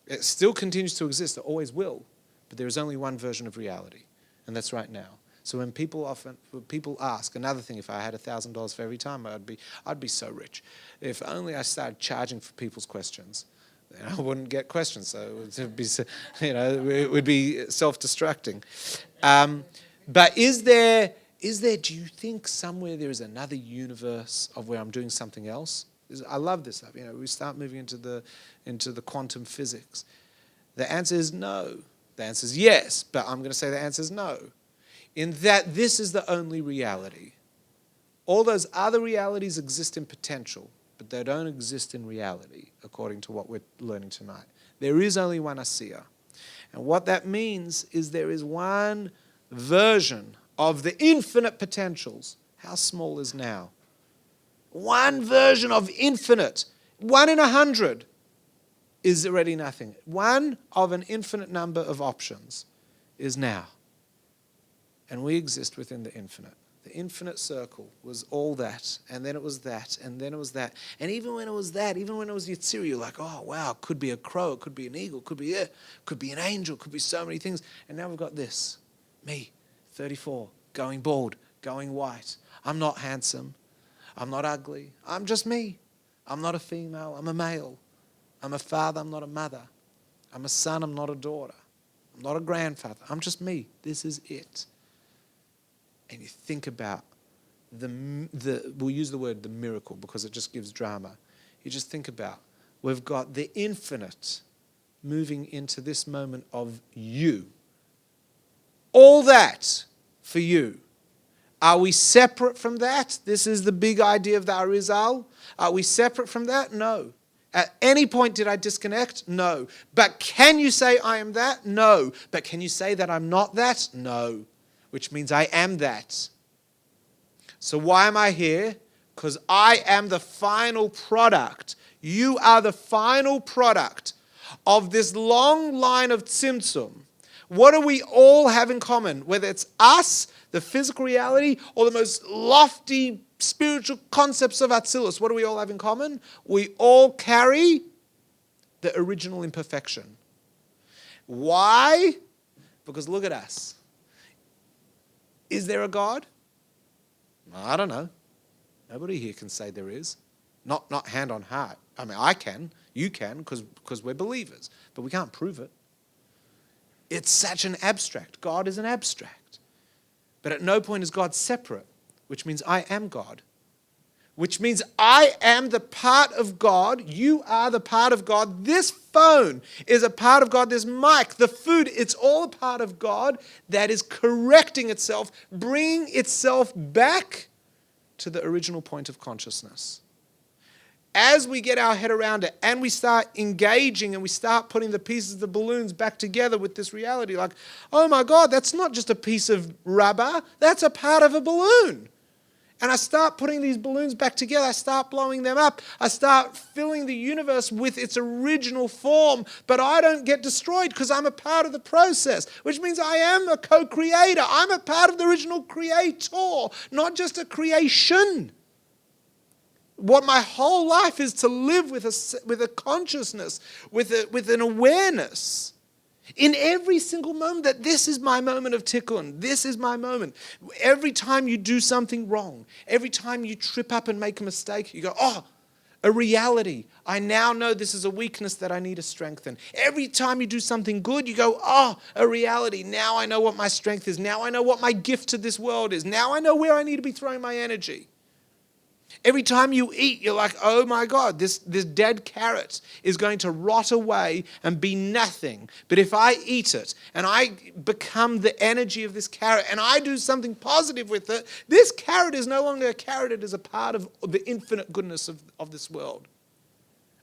It still continues to exist. It always will. But there is only one version of reality. And that's right now. So when people ask, another thing, if I had $1,000 for every time, I'd be so rich. If only I started charging for people's questions, then I wouldn't get questions. So it would be self-destructing. But is there? Do you think somewhere there is another universe of where I'm doing something else? I love this stuff. We start moving into the quantum physics. The answer is no. The answer is yes, but I'm going to say the answer is no. In that this is the only reality. All those other realities exist in potential, but they don't exist in reality, according to what we're learning tonight. There is only one Asiyah. And what that means is there is one version of the infinite potentials. How small is now? One version of infinite. 1 in 100 is already nothing. One of an infinite number of options is now. And we exist within the infinite. The infinite circle was all that, and then it was that, and then it was that. And even when it was that, even when it was Yetzirah, you're like, oh, wow, it could be a crow, it could be an eagle, it could be an angel, it could be so many things. And now we've got this. Me, 34, going bald, going white. I'm not handsome. I'm not ugly. I'm just me. I'm not a female. I'm a male. I'm a father. I'm not a mother. I'm a son. I'm not a daughter. I'm not a grandfather. I'm just me. This is it. And you think about we'll use the word the miracle because it just gives drama. You just think about, we've got the infinite moving into this moment of you. All that for you. Are we separate from that? This is the big idea of the Arizal. Are we separate from that? No. At any point did I disconnect? No. But can you say I am that? No. But can you say that I'm not that? No. Which means I am that. So why am I here? Because I am the final product. You are the final product of this long line of tzimtzum. What do we all have in common? Whether it's us, the physical reality, or the most lofty spiritual concepts of Atzilut, what do we all have in common? We all carry the original imperfection. Why? Because look at us. Is there a God? I don't know. Nobody here can say there is. Not hand on heart. I mean, I can. You can, because we're believers. But we can't prove it. It's such an abstract. God is an abstract. But at no point is God separate, which means I am God. Which means I am the part of God. You are the part of God. This phone is a part of God. This mic, the food, it's all a part of God that is correcting itself, bringing itself back to the original point of consciousness. As we get our head around it and we start engaging and we start putting the pieces of the balloons back together with this reality, like, oh my God, that's not just a piece of rubber, that's a part of a balloon. And I start putting these balloons back together. I start blowing them up. I start filling the universe with its original form. But I don't get destroyed because I'm a part of the process, which means I am a co-creator. I'm a part of the original creator, not just a creation. What my whole life is to live with a consciousness, with an awareness in every single moment that this is my moment of tikkun. This is my moment. Every time you do something wrong, every time you trip up and make a mistake, you go, oh, a reality. I now know this is a weakness that I need to strengthen. Every time you do something good, you go, oh, a reality. Now I know what my strength is. Now I know what my gift to this world is. Now I know where I need to be throwing my energy. Every time you eat, you're like, oh my God, this dead carrot is going to rot away and be nothing. But if I eat it and I become the energy of this carrot and I do something positive with it, this carrot is no longer a carrot. It is a part of the infinite goodness of this world.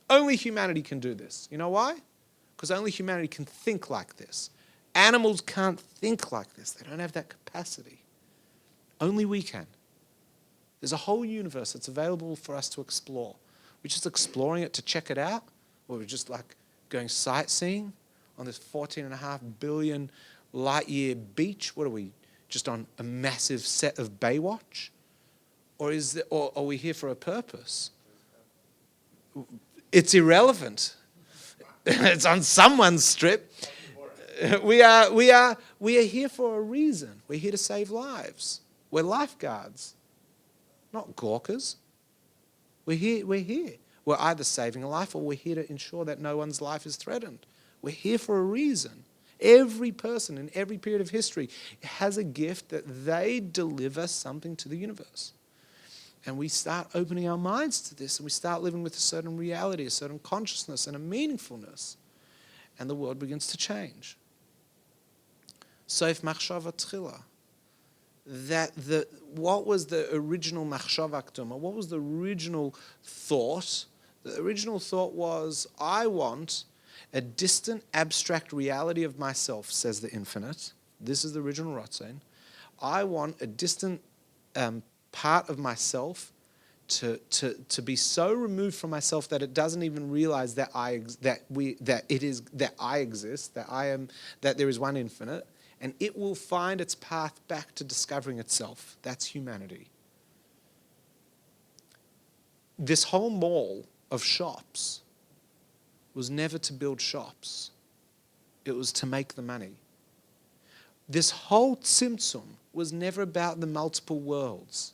Only humanity can do this. You know why? Because only humanity can think like this. Animals can't think like this. They don't have that capacity. Only we can. There's a whole universe that's available for us to explore. We're just exploring it to check it out, or we're just like going sightseeing on this 14.5 billion light year beach. What are we, just on a massive set of Baywatch? Or are we here for a purpose? It's irrelevant. It's on someone's strip. We are here for a reason. We're here to save lives. We're lifeguards. Not gawkers. We're here. We're either saving a life or we're here to ensure that no one's life is threatened. We're here for a reason. Every person in every period of history has a gift that they deliver something to the universe. And we start opening our minds to this and we start living with a certain reality, a certain consciousness and a meaningfulness. And the world begins to change. Sof machshava tchila. What was the original machshava k'duma? What was the original thought? The original thought was, I want a distant, abstract reality of myself, says the infinite. This is the original Ratzon. I want a distant part of myself to be so removed from myself that it doesn't even realize that I exist, that there is one infinite. And it will find its path back to discovering itself. That's humanity. This whole mall of shops was never to build shops. It was to make the money. This whole tzimtzum was never about the multiple worlds.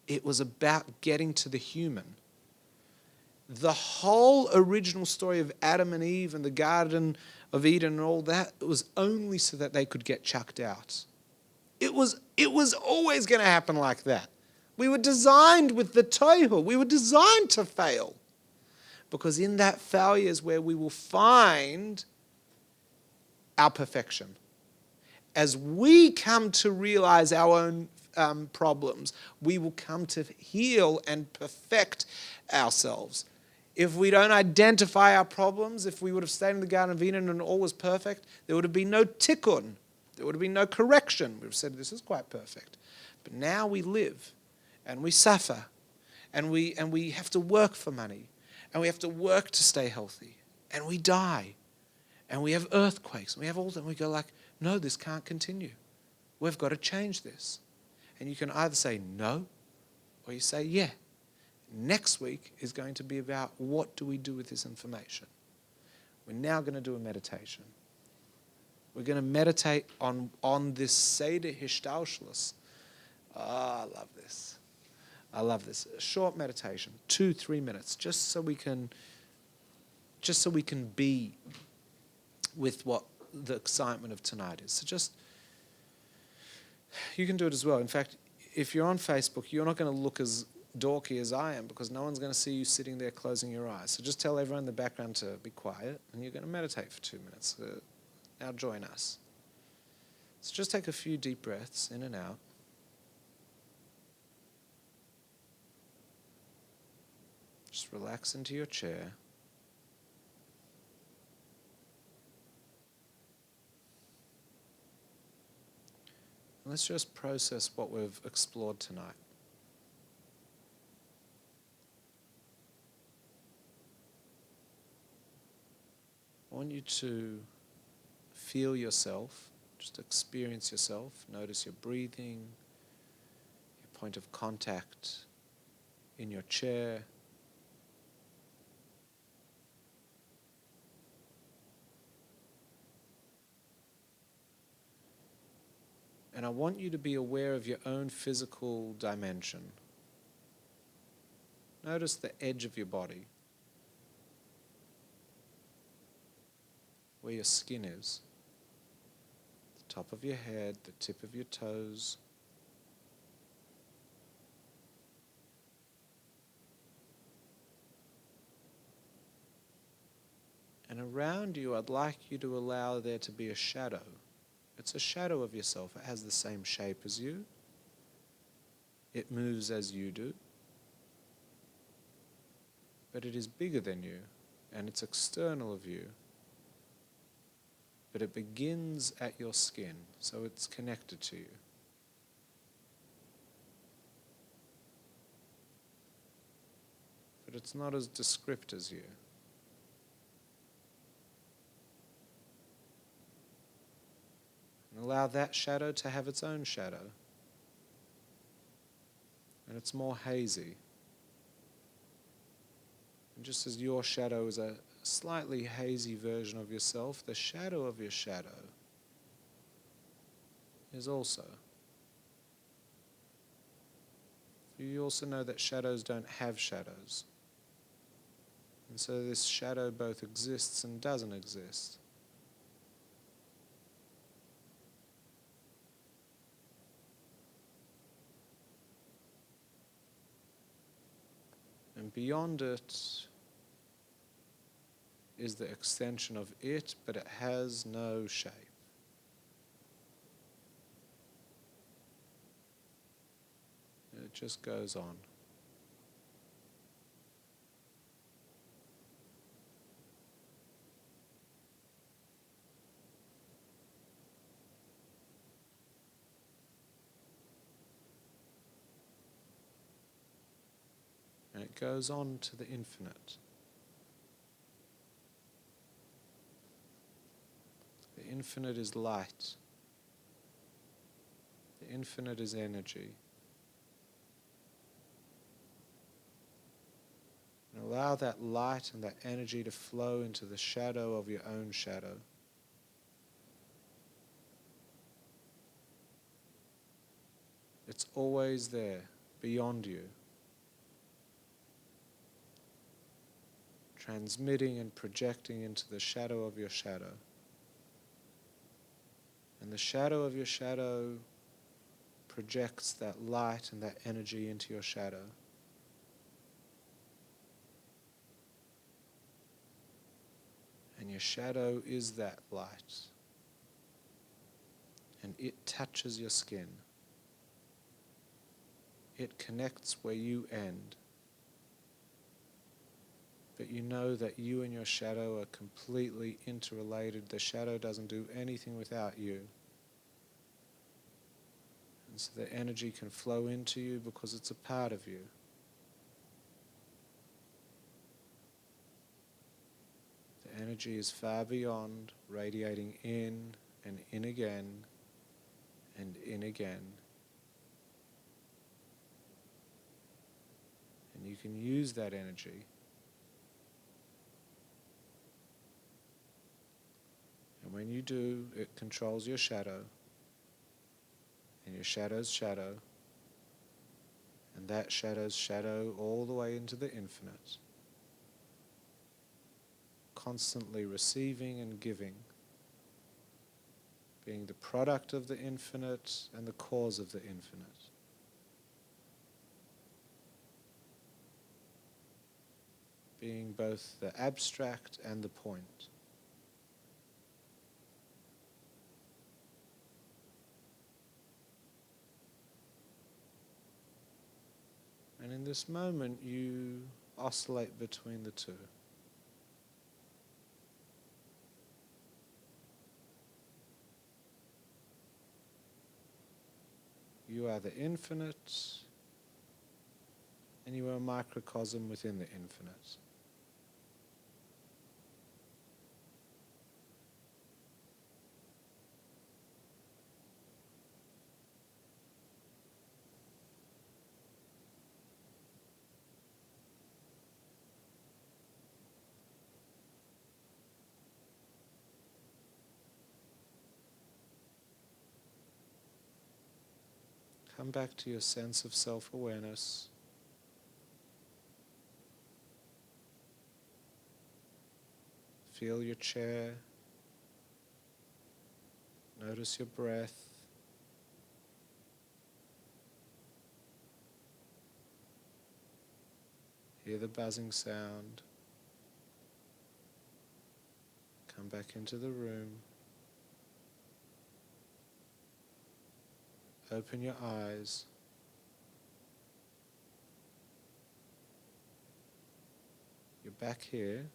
It was about getting to the human. The whole original story of Adam and Eve and the Garden of Eden and all that, it was only so that they could get chucked out. It was always going to happen like that. We were designed with the tohu. We were designed to fail. Because in that failure is where we will find our perfection. As we come to realize our own problems, we will come to heal and perfect ourselves. If we don't identify our problems, if we would have stayed in the Garden of Eden and all was perfect, there would have been no tikkun. There would have been no correction. We would have said, this is quite perfect. But now we live and we suffer and we have to work for money and we have to work to stay healthy and we die and we have earthquakes and we have all that. And we go like, no, this can't continue. We've got to change this. And you can either say no or you say yeah. Next week is going to be about what do we do with this information. We're now going to do a meditation. We're going to meditate on this Seder Hishtaushlis. I love this. I love this. A short meditation, 2-3 minutes, just so we can be with what the excitement of tonight is. So just, you can do it as well. In fact, if you're on Facebook, you're not going to look as dorky as I am because no one's going to see you sitting there closing your eyes. So just tell everyone in the background to be quiet and you're going to meditate for 2 minutes. Now join us. So just take a few deep breaths in and out. Just relax into your chair. And let's just process what we've explored tonight. I want you to feel yourself, just experience yourself, notice your breathing, your point of contact in your chair. And I want you to be aware of your own physical dimension. Notice the edge of your body, where your skin is, the top of your head, the tip of your toes. And around you, I'd like you to allow there to be a shadow. It's a shadow of yourself. It has the same shape as you. It moves as you do. But it is bigger than you, and it's external of you. But it begins at your skin, so it's connected to you. But it's not as descript as you. And allow that shadow to have its own shadow. And it's more hazy. And just as your shadow is a slightly hazy version of yourself, the shadow of your shadow is also. You also know that shadows don't have shadows. And so this shadow both exists and doesn't exist. And beyond it is the extension of it, but it has no shape. It just goes on. And it goes on to the infinite. The infinite is light. The infinite is energy. And allow that light and that energy to flow into the shadow of your own shadow. It's always there, beyond you. Transmitting and projecting into the shadow of your shadow. And the shadow of your shadow projects that light and that energy into your shadow. And your shadow is that light. And it touches your skin. It connects where you end. But you know that you and your shadow are completely interrelated. The shadow doesn't do anything without you. And so the energy can flow into you because it's a part of you. The energy is far beyond, radiating in and in again and in again. And you can use that energy. And when you do, it controls your shadow, and your shadow's shadow, and that shadow's shadow all the way into the infinite, constantly receiving and giving, being the product of the infinite and the cause of the infinite. Being both the abstract and the point. And in this moment, you oscillate between the two. You are the infinite, and you are a microcosm within the infinite. Come back to your sense of self-awareness. Feel your chair. Notice your breath. Hear the buzzing sound. Come back into the room. Open your eyes. You're back here,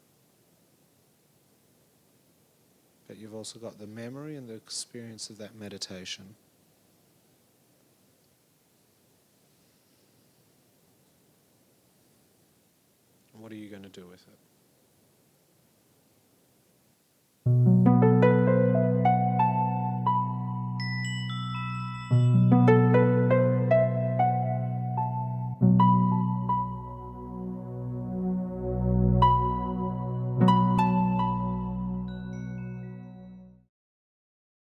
but you've also got the memory and the experience of that meditation. What are you going to do with it?